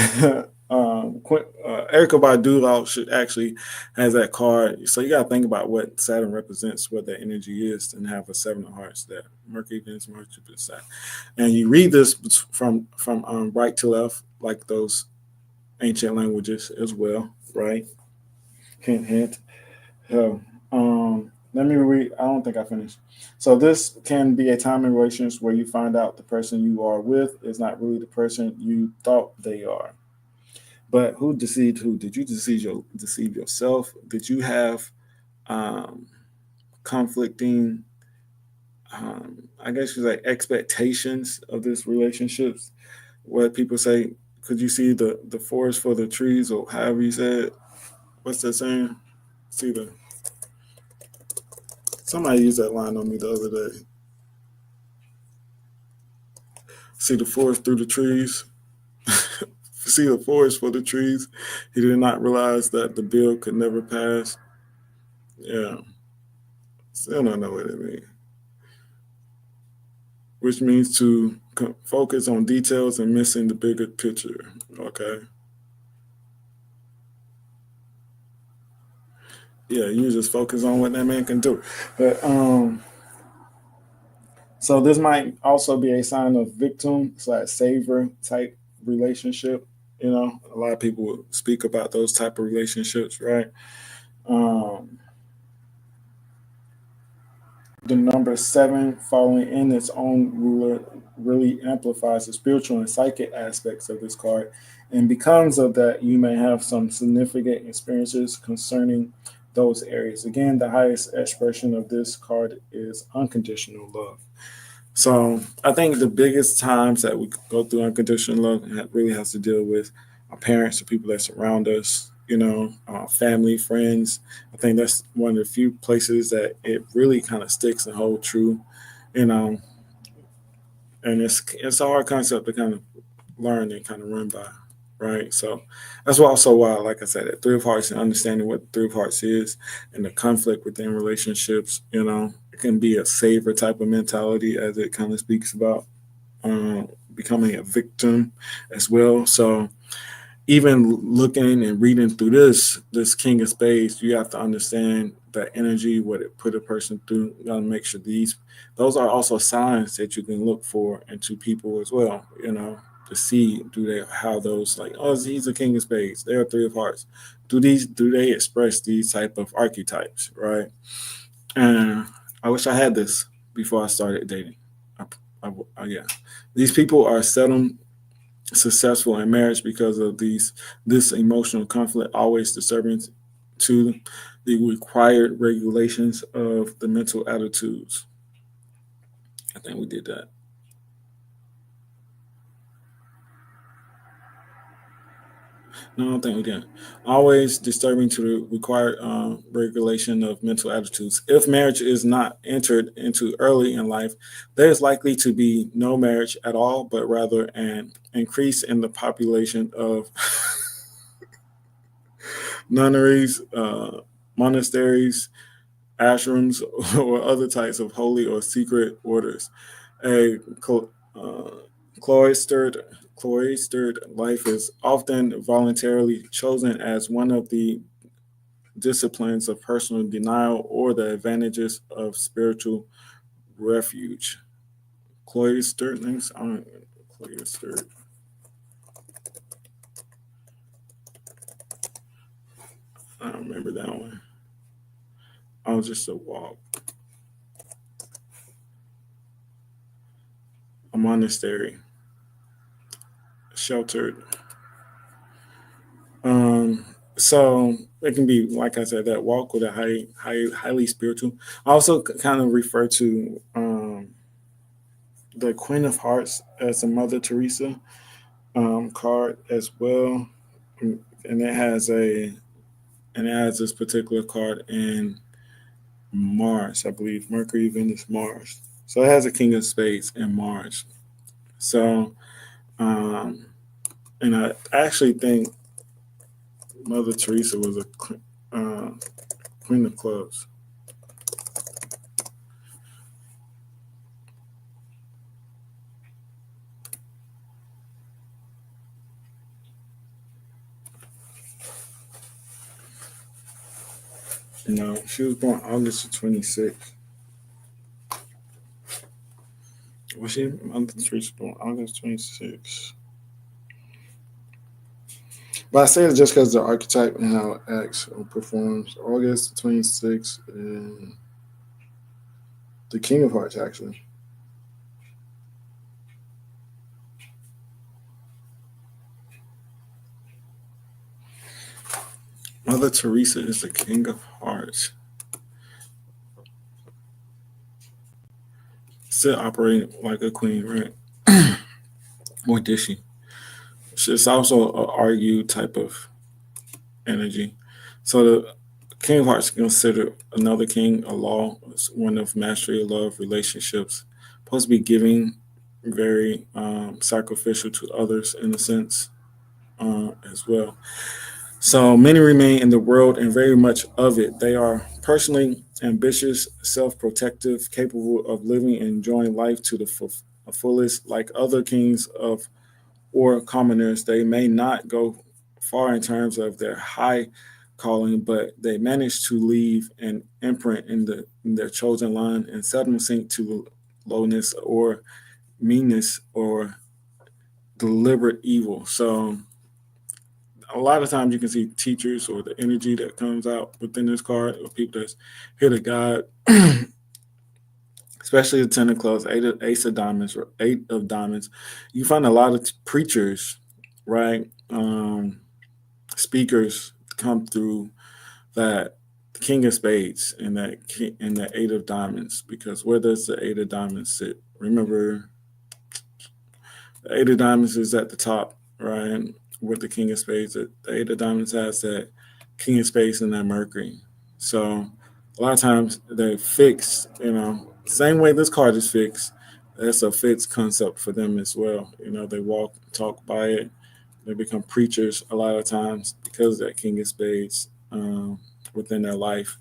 Erica Badu should actually has that card. So you got to think about what Saturn represents, what that energy is, and have a 7 of hearts that Mercury, Venus, Mercury, Jupiter, Saturn. And you read this from right to left, like those ancient languages as well, right? Hint, hint. So, let me read. I don't think I finished. So this can be a time in relations where you find out the person you are with is not really the person you thought they are. But who deceived who? Did you deceive yourself? Did you have um, conflicting, I guess you say, expectations of this relationships? What people say, could you see the forest for the trees, or however you said? What's that saying? See the Somebody used that line on me the other day. See the forest through the trees. See the forest for the trees. He did not realize that the bill could never pass. Yeah, still don't know what it means. Which means to focus on details and missing the bigger picture. Okay. Yeah, you just focus on what that man can do. But so this might also be a sign of victim slash saver type relationship. You know, a lot of people will speak about those type of relationships, right? Um, the number 7 following in its own ruler really amplifies the spiritual and psychic aspects of this card. And because of that, you may have some significant experiences concerning those areas. Again, the highest expression of this card is unconditional love. So I think the biggest times that we go through unconditional love really has to deal with our parents, the people that surround us, family, friends. I think that's one of the few places that it really kind of sticks and hold true, you know. And it's a hard concept to kind of learn and kind of run by, right? So that's also why, like I said, at Three of Hearts and understanding what Three of Hearts is and the conflict within relationships, can be a saver type of mentality, as it kind of speaks about becoming a victim as well. So even looking and reading through this King of Spades, you have to understand the energy, what it put a person through. You gotta make sure those are also signs that you can look for into people as well. To see how those, like, oh, he's a King of Spades. They're a Three of Hearts. Do they express these type of archetypes, right? And I wish I had this before I started dating. Yeah, these people are seldom successful in marriage because of this emotional conflict, always disturbing to the required regulations of the mental attitudes. I think we did that. No, I don't think we did. Always disturbing to the required regulation of mental attitudes. If marriage is not entered into early in life, there is likely to be no marriage at all, but rather an increase in the population of nunneries, monasteries, ashrams, or other types of holy or secret orders. A cloistered cloistered life is often voluntarily chosen as one of the disciplines of personal denial or the advantages of spiritual refuge. Cloistered things. I don't cloistered. I don't remember that one. I was just a walk. A monastery. Sheltered. So it can be, like I said, that walk with a highly spiritual. I also kind of refer to the Queen of Hearts as a Mother Teresa card as well, and it has this particular card in Mars, I believe, Mercury, Venus, Mars. So it has a King of Spades in Mars. So, um, and I actually think Mother Teresa was a uh, Queen of Clubs. No, she was born August the 26th. Was she Mother Teresa born August 26th? But I say it just because the archetype and how it acts or performs. August the 26th, and the King of Hearts, actually. Mother Teresa is the King of Hearts. Still operating like a queen, right? Or did she? It's also an argued type of energy. So the King of Hearts is considered another king, a law, one of mastery, love, relationships, supposed to be giving, very sacrificial to others in a sense as well. So many remain in the world and very much of it. They are personally ambitious, self protective, capable of living and enjoying life to the fullest. Like other kings of or commoners, they may not go far in terms of their high calling, but they manage to leave an imprint in their chosen line and seldom sink to lowness or meanness or deliberate evil. So a lot of times you can see teachers or the energy that comes out within this card or people that's here to guide, especially the Ten of Clubs, Ace of Diamonds, or Eight of Diamonds. You find a lot of preachers, right? Speakers come through that King of Spades and that Eight of Diamonds, because where does the Eight of Diamonds sit? Remember, the Eight of Diamonds is at the top, right? With the King of Spades, the Eight of Diamonds has that King of Spades and that Mercury. So a lot of times they're fixed, same way this card is fixed. That's a fixed concept for them as well. They walk, talk by it. They become preachers a lot of times because of that King of Spades within their life,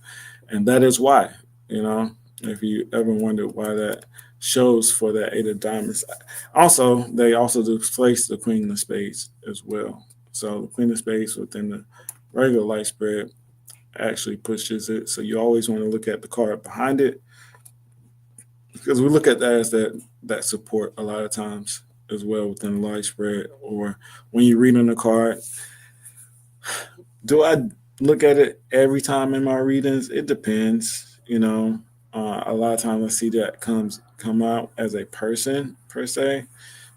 and that is why. You know, If you ever wondered why that shows for that eight of diamonds. Also, they also displace the queen of spades as well. So the queen of spades within the regular light spread actually pushes it. So you always want to look at the card behind it because we look at that as that support a lot of times as well within the light spread. Or when you're reading the card, do I look at it every time in my readings? It depends. A lot of times I see that come out as a person per se.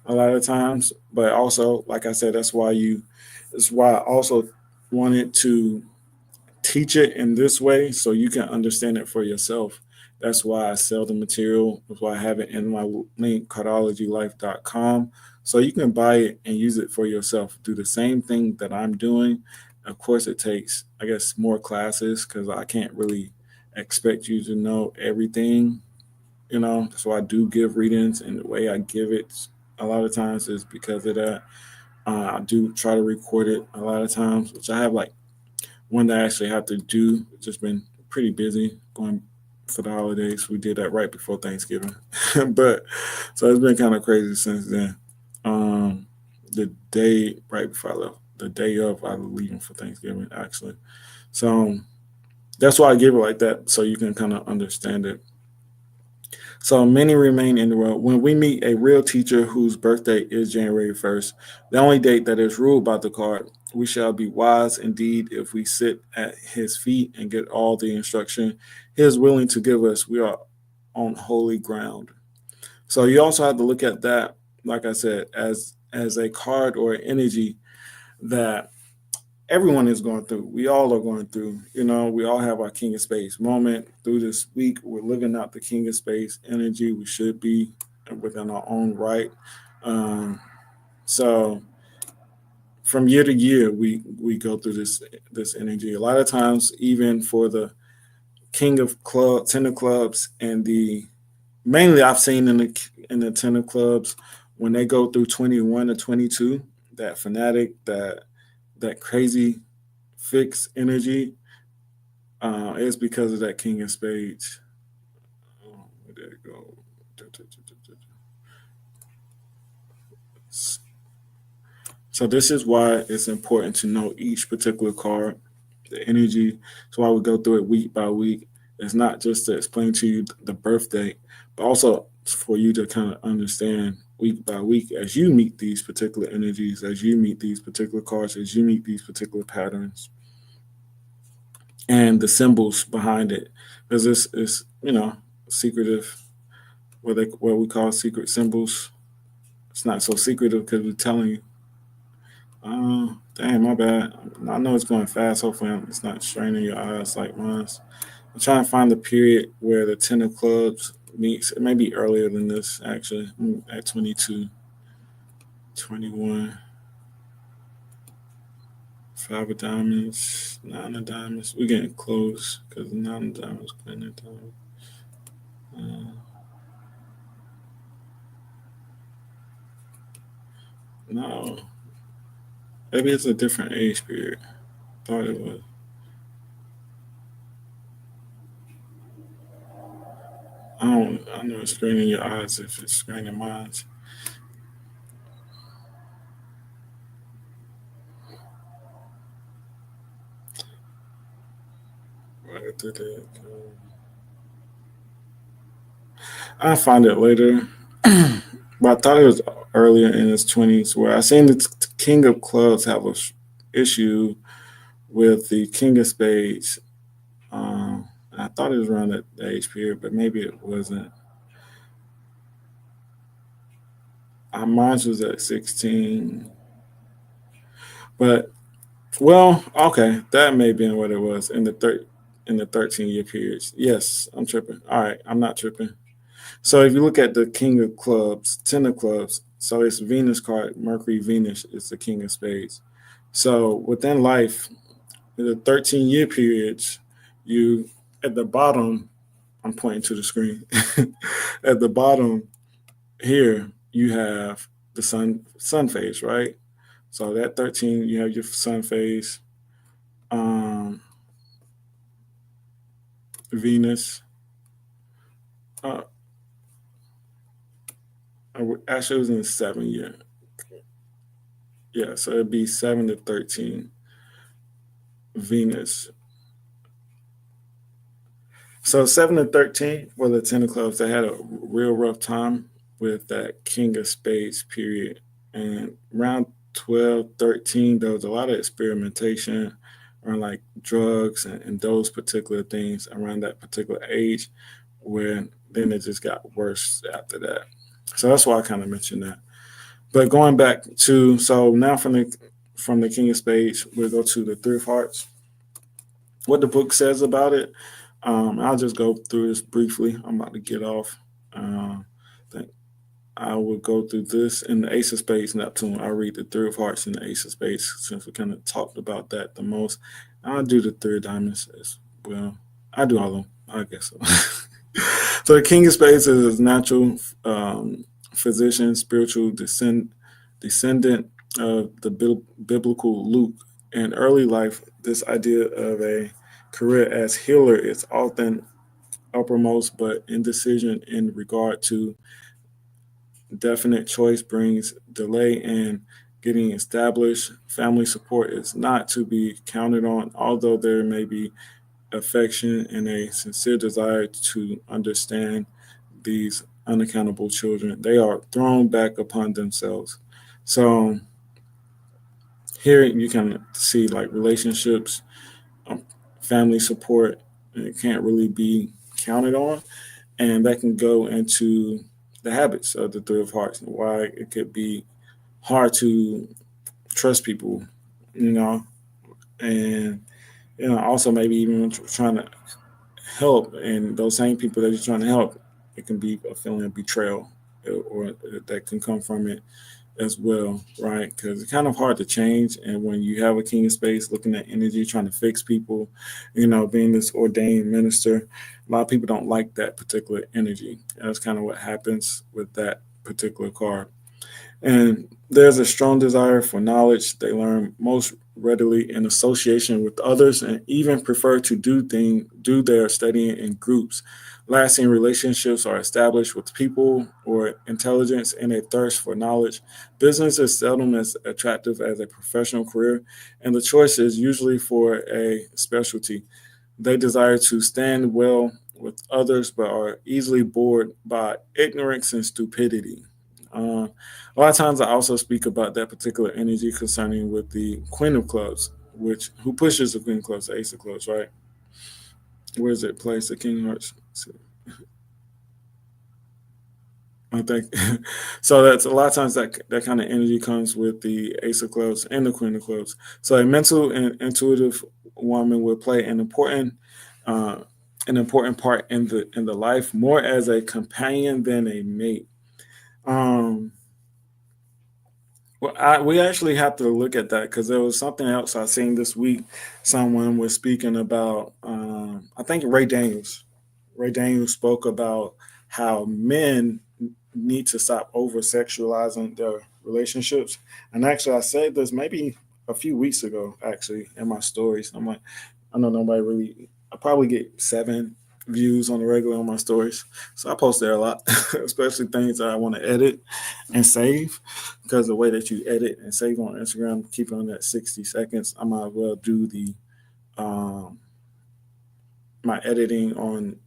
A lot of times, but also, like I said, That's why I also wanted to teach it in this way so you can understand it for yourself. That's why I sell the material. That's why I have it in my link, cardologylife.com. So you can buy it and use it for yourself. Do the same thing that I'm doing. Of course, it takes, I guess, more classes because I can't really expect you to know everything. That's why I do give readings, and the way I give it a lot of times is because of that. I do try to record it a lot of times, which I have like one that I actually have to do. It's just been pretty busy going for the holidays. We did that right before Thanksgiving, but so it's been kind of crazy since then. Um, the day right before I left, the day of I was leaving for Thanksgiving, actually. So that's why I give it like that, so you can kind of understand it. So many remain in the world. When we meet a real teacher whose birthday is January 1st, the only date that is ruled by the card, we shall be wise indeed if we sit at his feet and get all the instruction he is willing to give us. We are on holy ground. So you also have to look at that, like I said, as a card or an energy that everyone is going through. We all are going through. We all have our King of Space moment through this week. We're living out the King of Space energy. We should be within our own right. Um, so from year to year, we go through this energy. A lot of times, even for the Ten of Clubs, and the mainly I've seen in the Ten of Clubs when they go through 21 to 22, that fanatic, that crazy fixed energy is because of that King of Spades. Where did it go? So this is why it's important to know each particular card, the energy. So why we go through it week by week. It's not just to explain to you the birthday, but also for you to kind of understand week by week as you meet these particular energies, as you meet these particular cards, as you meet these particular patterns, and the symbols behind it. Because this is, secretive, what we call secret symbols. It's not so secretive because we're telling you. Damn, my bad. I know it's going fast. Hopefully, it's not straining your eyes like mine. I'm trying to find the period where the Ten of Clubs meets. It may be earlier than this, actually. At 22, 21, Five of Diamonds, Nine of Diamonds. We're getting close because Nine of Diamonds, Queen of Diamonds. Uh, no, maybe it's a different age period. Thought it was. I know it's screening your eyes if it's screening mine. Right, did it. I'll find it later. But I thought it was earlier in his 20s where I seen the King of Clubs have a issue with the King of Spades. I thought it was around that age period, but maybe it wasn't. Mine was at 16. But, well, okay, that may have been what it was in the 13-year periods. Yes, I'm tripping. All right, I'm not tripping. So if you look at the King of Clubs, Ten of Clubs, so it's Venus card, Mercury Venus is the King of Spades. So within life, in the 13-year periods, you at the bottom, I'm pointing to the screen. At the bottom here, you have the sun phase, right? So that 13, you have your sun phase, um, Venus, Uh, actually, it was in 7 year. Yeah, so it'd be 7 to 13 Venus. So 7 to 13 were the Ten of Clubs. They had a real rough time with that King of Spades period. And around 12, 13, there was a lot of experimentation around like drugs and those particular things around that particular age, where then it just got worse after that. So that's why I kind of mentioned that. But going back to, so now from the King of Spades, we'll go to the Three of Hearts. What the book says about it, I'll just go through this briefly. I'm about to get off. I think I will go through this in the Ace of Spades, Neptune. I'll read the Three of Hearts and the Ace of Spades since we kind of talked about that the most. I'll do the Three of Diamonds as well. I do all of them, I guess so. So the King of Spades is his natural physician, spiritual descendant of the biblical Luke. In early life, this idea of a career as healer is often uppermost, but indecision in regard to definite choice brings delay in getting established. Family support is not to be counted on, although there may be affection and a sincere desire to understand these unaccountable children. They are thrown back upon themselves. So here you can see like relationships, um, family support, it can't really be counted on. And that can go into the habits of the Three of Hearts and why it could be hard to trust people, you know, and also maybe even trying to help, and those same people that you're trying to help, it can be a feeling of betrayal, or that can come from it as well, right? Because it's kind of hard to change. And when you have a King of Spades looking at energy, trying to fix people, being this ordained minister, a lot of people don't like that particular energy. And that's kind of what happens with that particular card. And there's a strong desire for knowledge. They learn most readily in association with others and even prefer to do their studying in groups. Lasting relationships are established with people or intelligence and a thirst for knowledge. Business is seldom as attractive as a professional career, and the choice is usually for a specialty. They desire to stand well with others, but are easily bored by ignorance and stupidity. A lot of times, I also speak about that particular energy concerning with the Queen of Clubs, which who pushes the Queen of Clubs, the Ace of Clubs, right? Where is it placed? The King of Hearts. I think so. That's a lot of times that kind of energy comes with the Ace of Clubs and the Queen of Clubs. So a mental and intuitive woman will play uh, an important part in the life, more as a companion than a mate. Um, we actually have to look at that because there was something else I seen this week. Someone was speaking about, I think Ray Daniels. Ray Daniels spoke about how men need to stop over sexualizing their relationships. And actually, I said this maybe a few weeks ago, actually, in my stories. I'm like, I know nobody really, I probably get 7 views on the regular on my stories. So I post there a lot, especially things that I want to edit and save, because the way that you edit and save on Instagram, keep it on that 60 seconds. I might as well do the um, my editing on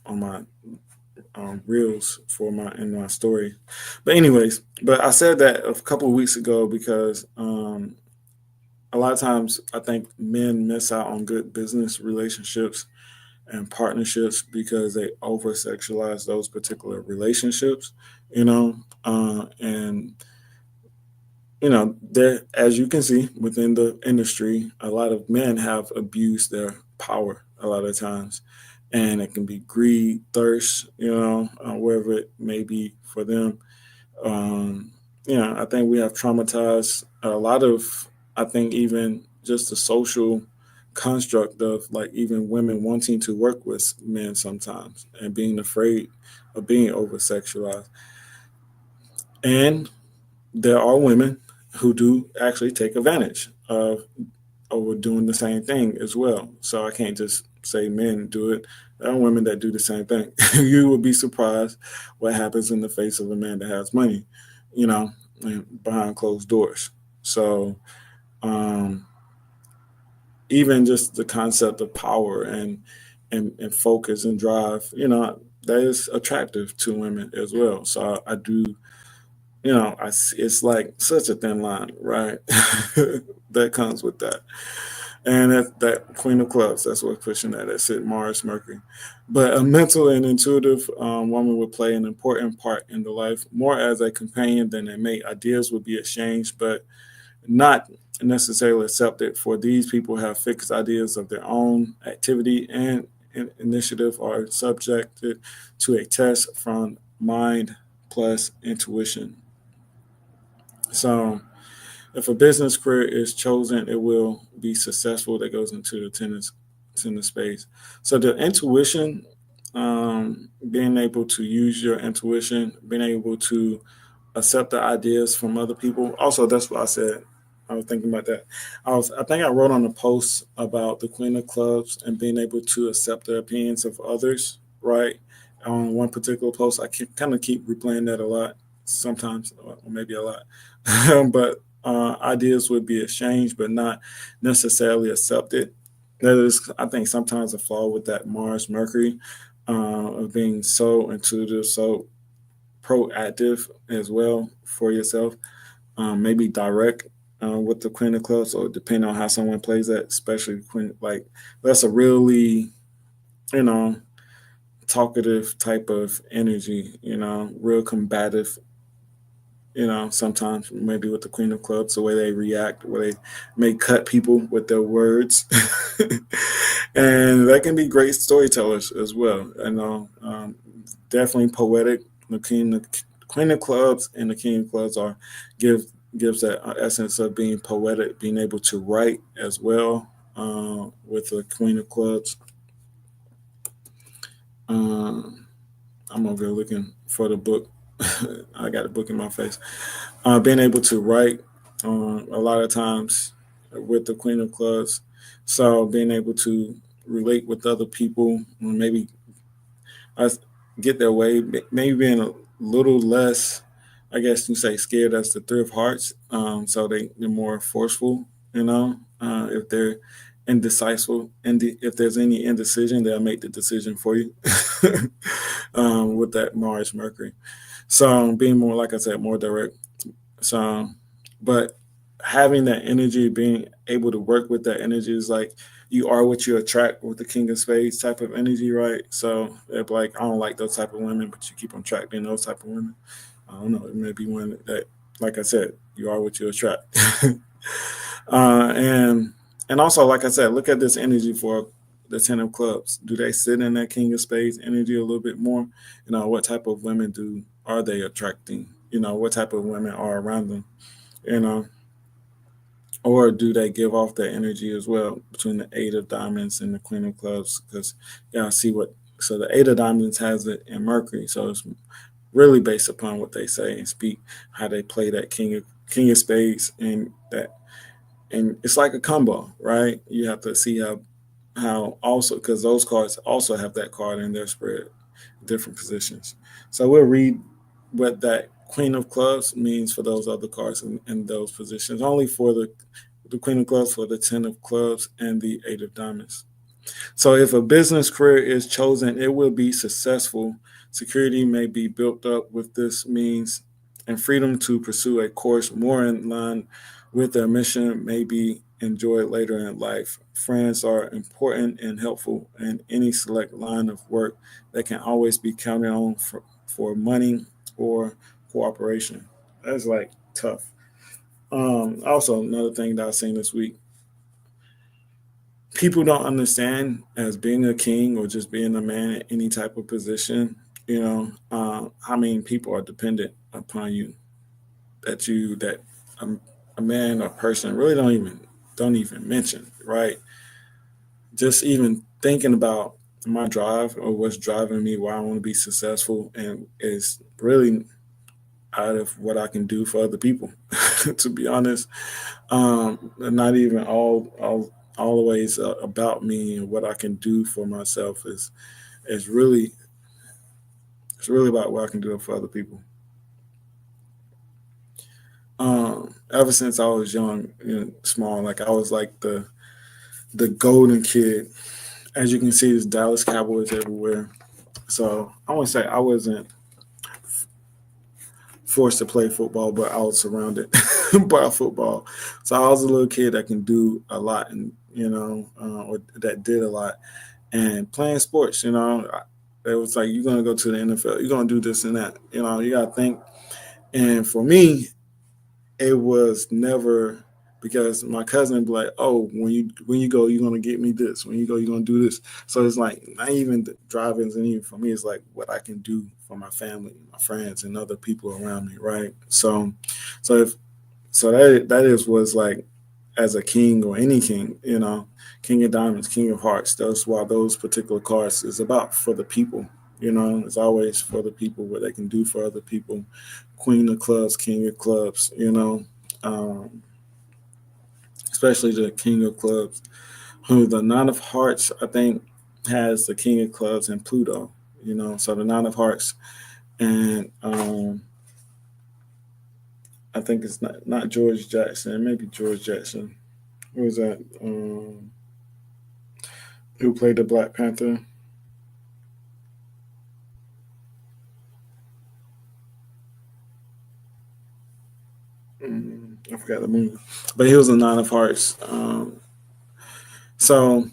my reels for my in my story. But anyways, but I said that a couple of weeks ago because a lot of times I think men miss out on good business relationships and partnerships because they over sexualize those particular relationships, and there, as you can see within the industry, a lot of men have abused their power a lot of times, and it can be greed, thirst, wherever it may be for them. um, I think we have traumatized a lot of, I think even just the social construct of like even women wanting to work with men sometimes and being afraid of being over sexualized. And there are women who do actually take advantage of over doing the same thing as well. So I can't just say men do it. There are women that do the same thing. You will be surprised what happens in the face of a man that has money, you know, behind closed doors. So um, even just the concept of power and focus and drive, that is attractive to women as well. So I do, it's like such a thin line, right? That comes with that. And that Queen of Clubs, that's what's pushing that. That's it, Mars, Mercury. But a mental and intuitive woman would play an important part in the life, more as a companion than a mate. Ideas would be exchanged, but not necessarily accepted. For these people have fixed ideas of their own activity and initiative are subjected to a test from mind plus intuition. So if a business career is chosen, it will be successful. That goes into the tennis space. So the intuition, being able to use your intuition, being able to accept the ideas from other people. Also, that's what I said. I was thinking about that. I think I wrote on a post about the Queen of Clubs and being able to accept the opinions of others. Right. On one particular post, I kind of keep replaying that a lot. Sometimes, or maybe a lot, but ideas would be exchanged, but not necessarily accepted. That is, I think, sometimes a flaw with that Mars Mercury of being so intuitive, so proactive as well for yourself. Maybe direct with the Queen of Clubs, or depending on how someone plays that, especially Queen. Like that's a really, you know, talkative type of energy. Real combative. Sometimes maybe with the Queen of Clubs, the way they react, where they may cut people with their words, and that can be great storytellers as well. Definitely poetic. The Queen of Clubs and the King of Clubs are give gives that essence of being poetic, being able to write as well. With the Queen of Clubs, um, I'm over here looking for the book. I got a book in my face. Being able to write a lot of times with the Queen of Clubs. So being able to relate with other people, maybe us get their way, maybe being a little less, I guess you say, scared as the Three of Hearts. So they're more forceful, if they're indecisive, and if there's any indecision, they'll make the decision for you with that Mars Mercury. So being more, like I said, more direct. So, but having that energy, being able to work with that energy is like you are what you attract with the King of Spades type of energy, right? So, if like I don't like those type of women, but you keep on attracting those type of women. I don't know. It may be one that, like I said, you are what you attract. And also, like I said, look at this energy for the Ten of Clubs. Do they sit in that King of Spades energy a little bit more? What type of women are they attracting? What type of women are around them? You know, or do they give off that energy as well between the Eight of Diamonds and the Queen of Clubs? Because see what. So the Eight of Diamonds has it in Mercury, so it's really based upon what they say and speak, how they play that King of Spades, and it's like a combo, right? You have to see how also, because those cards also have that card in their spread, different positions. So we'll read what that Queen of Clubs means for those other cards in those positions. Only for the Queen of Clubs, for the Ten of Clubs, and the Eight of Diamonds. So if a business career is chosen, it will be successful. Security may be built up with this means, and freedom to pursue a course more in line with their mission may be enjoyed later in life. Friends are important and helpful in any select line of work that can always be counted on for money or cooperation. That's like tough. Also, another thing that I've seen this week, people don't understand as being a king or just being a man in any type of position, how many people are dependent upon you, that a man or person really don't even mention, right? Just even thinking about my drive or what's driving me, why I want to be successful, and is really out of what I can do for other people. To be honest, not even all always about me and what I can do for myself. Is really it's really about what I can do for other people. Ever since I was young and small, like I was like the golden kid. As you can see, there's Dallas Cowboys everywhere. So I won't say I wasn't forced to play football, but I was surrounded by football. So I was a little kid that can do a lot, and or that did a lot. And playing sports, it was like you're gonna go to the NFL, you're gonna do this and that. You gotta think. And for me, it was never because my cousin would be like, "Oh, when you go, you're gonna get me this. When you go, you're gonna do this." So it's like not even the driving, and even for me, it's like what I can do for my family, my friends, and other people around me, right? So if so that is was like as a king or any king, king of diamonds, king of hearts. That's why those particular cards is about for the people. It's always for the people what they can do for other people. Queen of clubs, king of clubs. Um, especially the king of clubs. Who the nine of hearts I think has the king of clubs and Pluto. So the nine of hearts and I think it's not George Jackson, maybe George Jackson. Who was that? Who played the Black Panther? I forgot the movie, but he was a nine of hearts. So,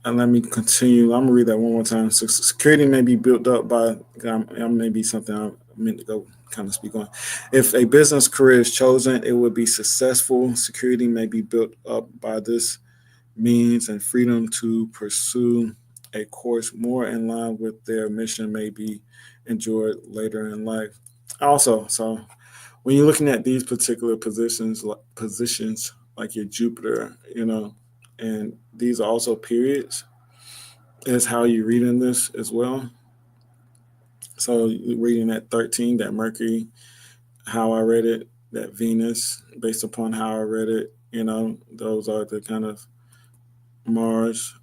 and let me continue. I'm gonna read that one more time. So, security may be built up by. May be something I meant to go kind of speak on. If a business career is chosen, it would be successful. Security may be built up by this means, and freedom to pursue a course more in line with their mission may be enjoyed later in life. Also, so when you're looking at these particular positions like your Jupiter, and these are also periods, is how you're reading this as well. So you're reading that 13, that Mercury, how I read it, that Venus, based upon how I read it, those are the kind of Mars,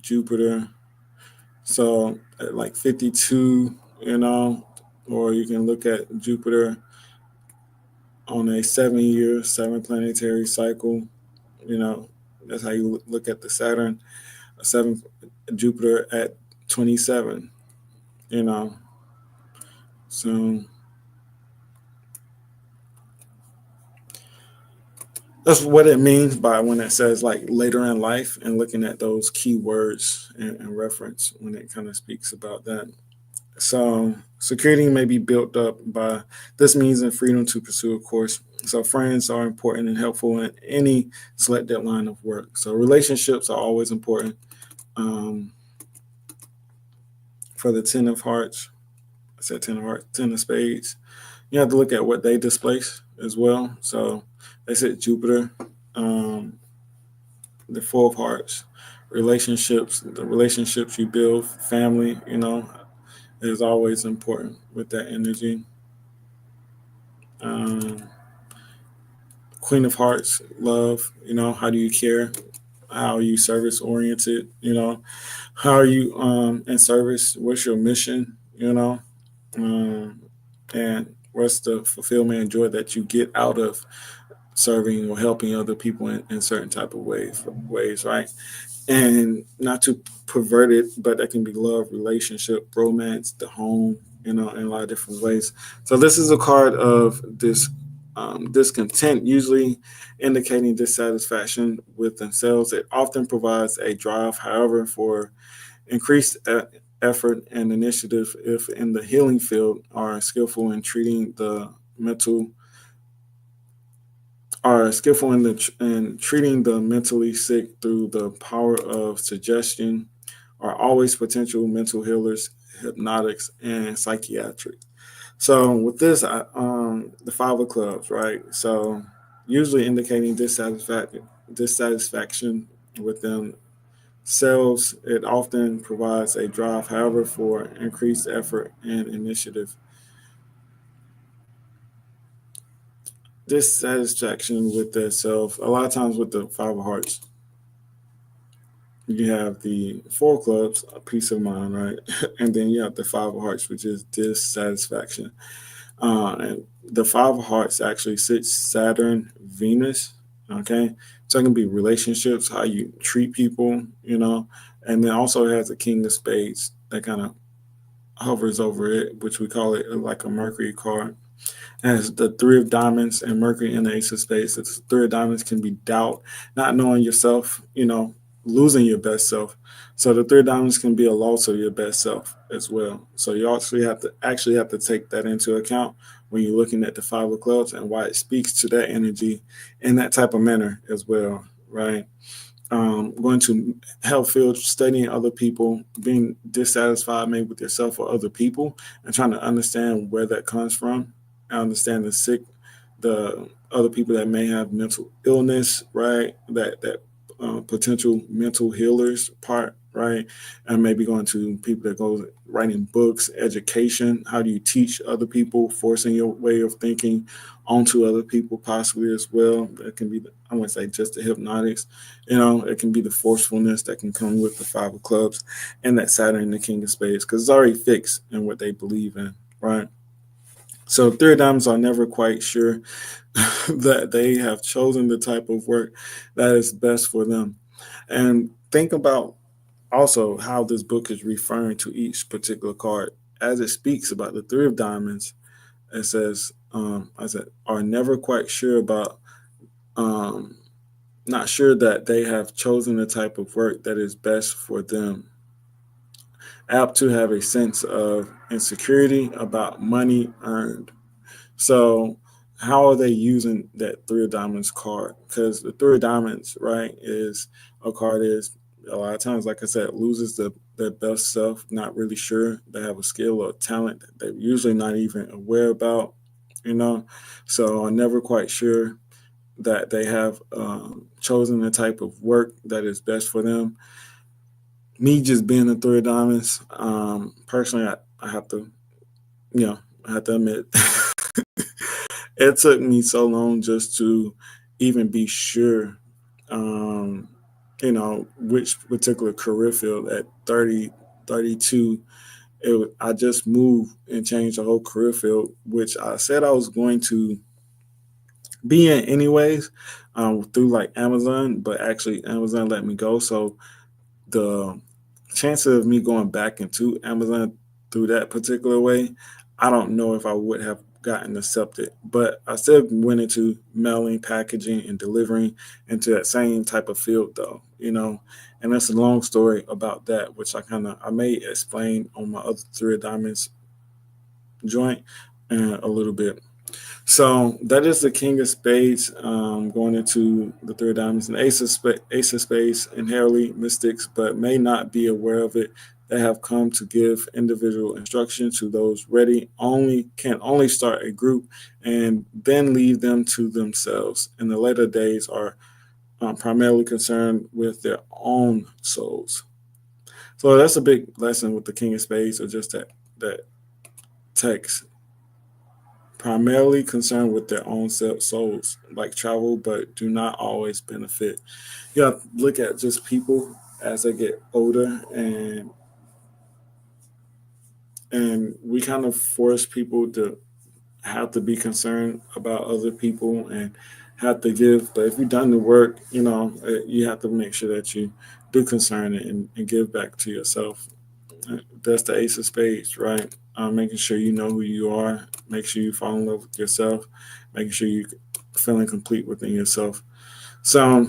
Jupiter. So at like 52, or you can look at Jupiter on a 7 year, seven planetary cycle. You know, that's how you look at the Saturn, a seven Jupiter at 27. You know, so that's what it means by when it says like later in life and looking at those keywords and reference when it kind of speaks about that. So security may be built up by this means and freedom to pursue a course. So friends are important and helpful in any selected line of work. So relationships are always important. Um, for the ten of hearts, I said ten of hearts, ten of spades. You have to look at what they displace as well. So they said Jupiter, um, the four of hearts, relationships, the relationships you build, family, is always important with that energy. Um, Queen of Hearts, love. How do you care? How are you service oriented? How are you in service? What's your mission? Um, and what's the fulfillment and joy that you get out of serving or helping other people in certain type of ways, right? And not to pervert it, but that can be love, relationship, romance, the home, in a lot of different ways. So this is a card of this discontent, usually indicating dissatisfaction with themselves. It often provides a drive, however, for increased effort and initiative if in the healing field are skillful in treating the mental are skillful in treating the mentally sick through the power of suggestion, are always potential mental healers, hypnotics, and psychiatric. So with this, the five of clubs, right? So usually indicating dissatisfaction with themselves. It often provides a drive, however, for increased effort and initiative. dissatisfaction with their self. A lot of times with the five of hearts, you have the four clubs, a peace of mind, right? And then you have the five of hearts, which is dissatisfaction. And the five of hearts actually sits Saturn, Venus. Okay, so it can be relationships, how you treat people, and then also it has a king of spades that kind of hovers over it, which we call it like a Mercury card. As the three of diamonds and Mercury in the ace of spades. The three of diamonds can be doubt, not knowing yourself, losing your best self. So the three of diamonds can be a loss of your best self as well. So you actually have to take that into account when you're looking at the five of clubs and why it speaks to that energy in that type of manner as well, right? Going to health field, studying other people, being dissatisfied maybe with yourself or other people, and trying to understand where that comes from. I understand the other people that may have mental illness, right? That potential mental healers part, right? And maybe going to people that go writing books, education. How do you teach other people, forcing your way of thinking onto other people, possibly as well? That can be, I wouldn't say just the hypnotics, it can be the forcefulness that can come with the five of clubs and that Saturn and the king of spades because it's already fixed in what they believe in, right? So three of diamonds are never quite sure that they have chosen the type of work that is best for them. And think about also how this book is referring to each particular card. As it speaks about the three of diamonds, it says, I said, are never quite sure about, um, not sure that they have chosen the type of work that is best for them. Apt to have a sense of insecurity about money earned. So, how are they using that three of diamonds card? Because the three of diamonds, right, is a card is a lot of times, like I said, loses their best self, not really sure. They have a skill or talent that they're usually not even aware about, you know. So, I'm never quite sure that they have chosen the type of work that is best for them. Me just being a three of diamonds, personally, I have to, you know, I have to admit. It took me so long just to even be sure, um, which particular career field at 30, 32. I just moved and changed the whole career field, which I said I was going to be in anyways, through like Amazon, but actually Amazon let me go. So the chances of me going back into Amazon through that particular way, I don't know if I would have gotten accepted. But I still went into mailing, packaging, and delivering into that same type of field, though. And that's a long story about that, which I may explain on my other three of diamonds joint a little bit. So that is the King of Spades, going into the three of diamonds, and Ace of Spades inherently mystics, but may not be aware of it. They have come to give individual instruction to those ready. Only start a group and then leave them to themselves. In the later days, are primarily concerned with their own souls. So that's a big lesson with the King of Spades, or just that text, primarily concerned with their own souls, like travel, but do not always benefit. You have to look at just people as they get older, and we kind of force people to have to be concerned about other people and have to give. But if you've done the work, you have to make sure that you do concern it and give back to yourself. That's the ace of spades, right? Making sure you know who you are, make sure you fall in love with yourself, making sure you feeling complete within yourself. So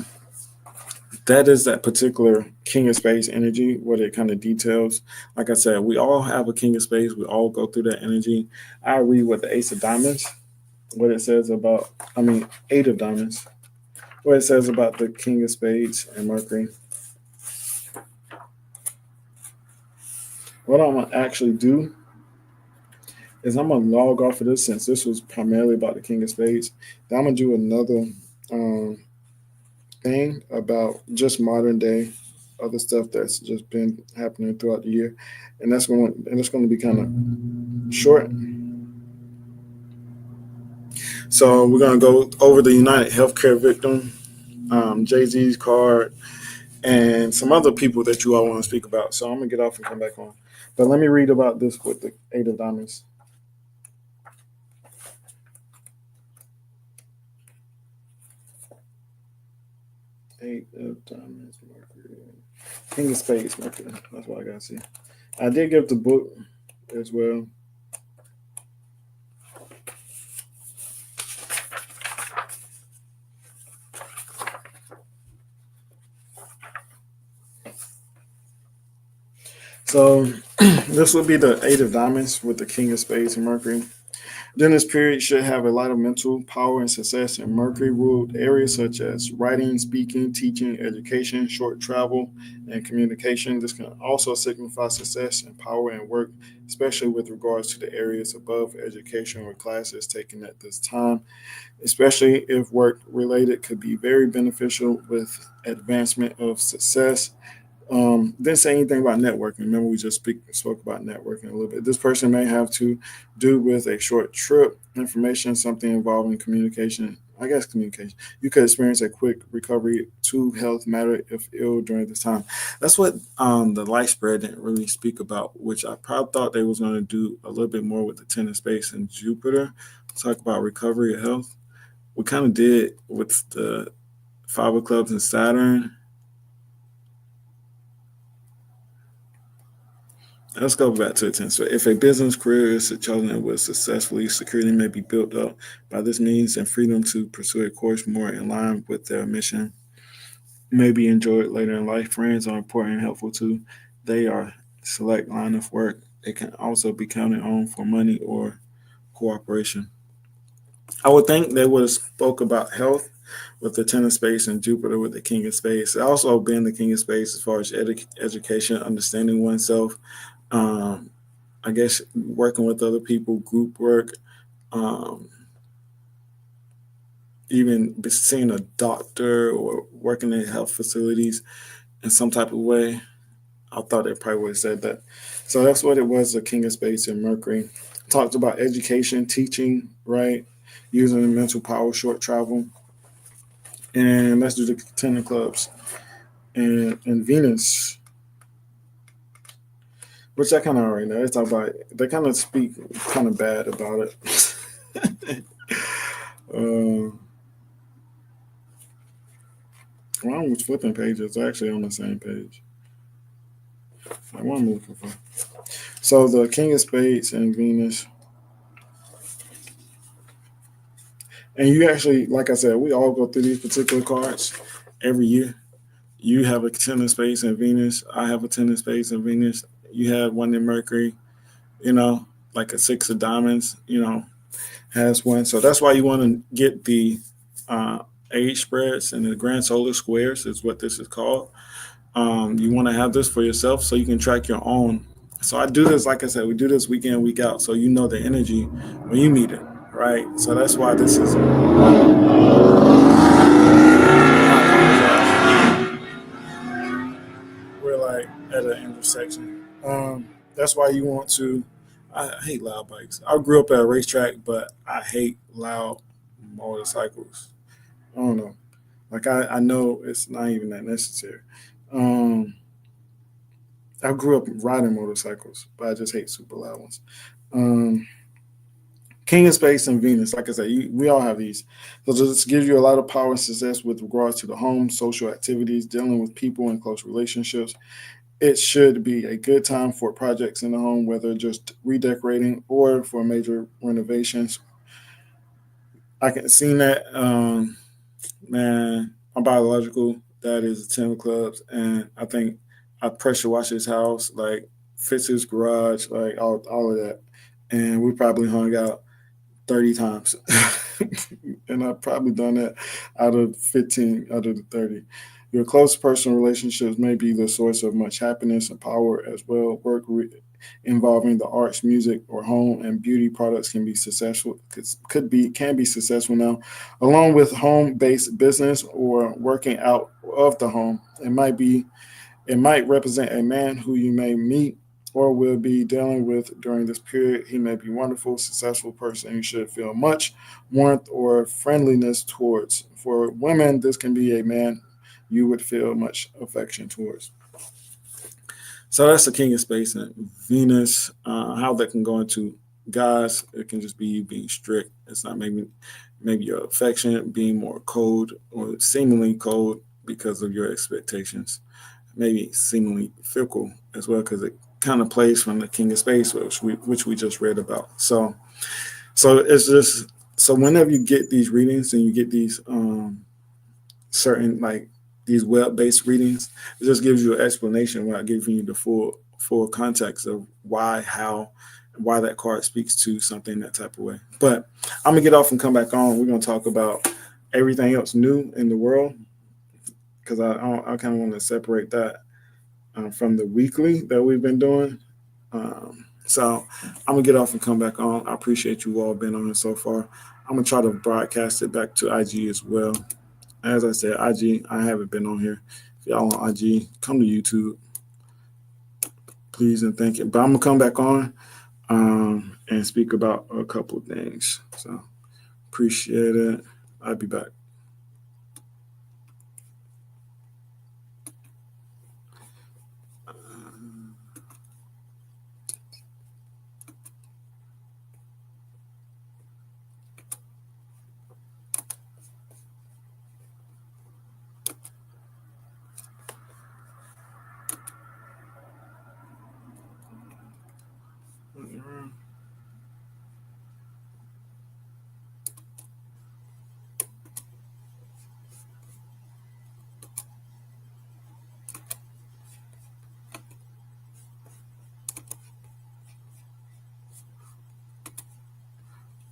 that is that particular king of spades energy, what it kind of details. Like I said, we all have a king of spades. We all go through that energy. I read what the ace of diamonds, what it says about, eight of diamonds, what it says about the king of spades and Mercury. What I'm going to actually do is I'm gonna log off of this since this was primarily about the King of Spades. Then I'm gonna do another um, thing about just modern day other stuff that's just been happening throughout the year, and it's going to be kind of short. So we're gonna go over the United Healthcare victim, Jay Z's card, and some other people that you all want to speak about. So I'm gonna get off and come back on. But let me read about this with the Eight of Diamonds. Eight of Diamonds, Mercury, King of Spades, Mercury. That's what I gotta see. I did give the book as well. So this would be the Eight of Diamonds with the King of Spades and Mercury. During this period, should have a lot of mental power and success in Mercury ruled areas such as writing, speaking, teaching, education, short travel, and communication. This can also signify success and power in work, especially with regards to the areas above education or classes taken at this time, especially if work related could be very beneficial with advancement of success. Didn't say anything about networking. Remember, we just spoke about networking a little bit. This person may have to do with a short trip, information, something involving communication. I guess communication. You could experience a quick recovery to health matter if ill during this time. That's what the light spread didn't really speak about, which I probably thought they was going to do a little bit more with the ten of space and Jupiter. Talk about recovery of health. We kind of did with the five of clubs and Saturn. Let's go back to the 10. So, if a business career is chosen and will successfully, security may be built up by this means, and freedom to pursue a course more in line with their mission may be enjoyed later in life. Friends are important and helpful too. They are select line of work. They can also be counted on for money or cooperation. I would think they would have spoke about health with the ten of space and Jupiter with the king of space. Also being the king of space as far as education, understanding oneself, um, I guess working with other people, group work, um, even seeing a doctor or working in health facilities in some type of way. I thought they probably would have said that. So that's what it was, the King of Spades and Mercury. Talked about education, teaching, right? Using the mental power, short travel. And let's do the Ten of Clubs. And Venus, which I kind of already know. They talk about they kind of speak kind of bad about it. um, well, I was flipping pages. Actually, on the same page. I want to move for. So the King of Spades and Venus, and you actually, like I said, we all go through these particular cards every year. You have a ten of spades and Venus. I have a ten of spades and Venus. You have one in Mercury. You know, like a six of diamonds. You know, has one. So that's why you want to get the uh, age spreads and the grand solar squares is what this is called. You want to have this for yourself so you can track your own. So I do this, like I said, we do this week in, week out, so you know the energy when you meet it, right? So that's why this is. We're like at an intersection. That's why you want to. I hate loud bikes. I grew up at a racetrack, but I hate loud motorcycles. I don't know. Like I know it's not even that necessary. Um, I grew up riding motorcycles, but I just hate super loud ones. Um, King of Space and Venus, like I said, we all have these. So this gives you a lot of power and success with regards to the home, social activities, dealing with people and close relationships. It should be a good time for projects in the home, whether just redecorating or for major renovations. I can see that. Man, I'm biological. That is 10 of clubs. And I think I pressure wash his house, like fix his garage, like all of that. And we probably hung out 30 times. And I've probably done that out of 15 out of the 30. Your close personal relationships may be the source of much happiness and power as well. Involving the arts, music, or home and beauty products can be successful. Can be successful now, along with home-based business or working out of the home. It might represent a man who you may meet or will be dealing with during this period. He may be a wonderful, successful person you should feel much warmth or friendliness towards. For women, this can be a man you would feel much affection towards. So that's the King of Space and Venus. How that can go into guys, it can just be you being strict. It's not maybe your affection being more cold or seemingly cold because of your expectations. Maybe seemingly fickle as well because it kind of plays from the King of Space, which we just read about. So it's just so whenever you get these readings and you get these certain like these web-based readings, it just gives you an explanation without giving you the full context of why, how, and why that card speaks to something that type of way. But I'm gonna get off and come back on. We're gonna talk about everything else new in the world because I kind of want to separate that from the weekly that we've been doing. So I'm gonna get off and come back on. I appreciate you all being on it so far. I'm gonna try to broadcast it back to IG as well. As I said, IG, I haven't been on here. If y'all on IG, come to YouTube, please and thank you. But I'm gonna come back on and speak about a couple of things. So appreciate it. I'll be back.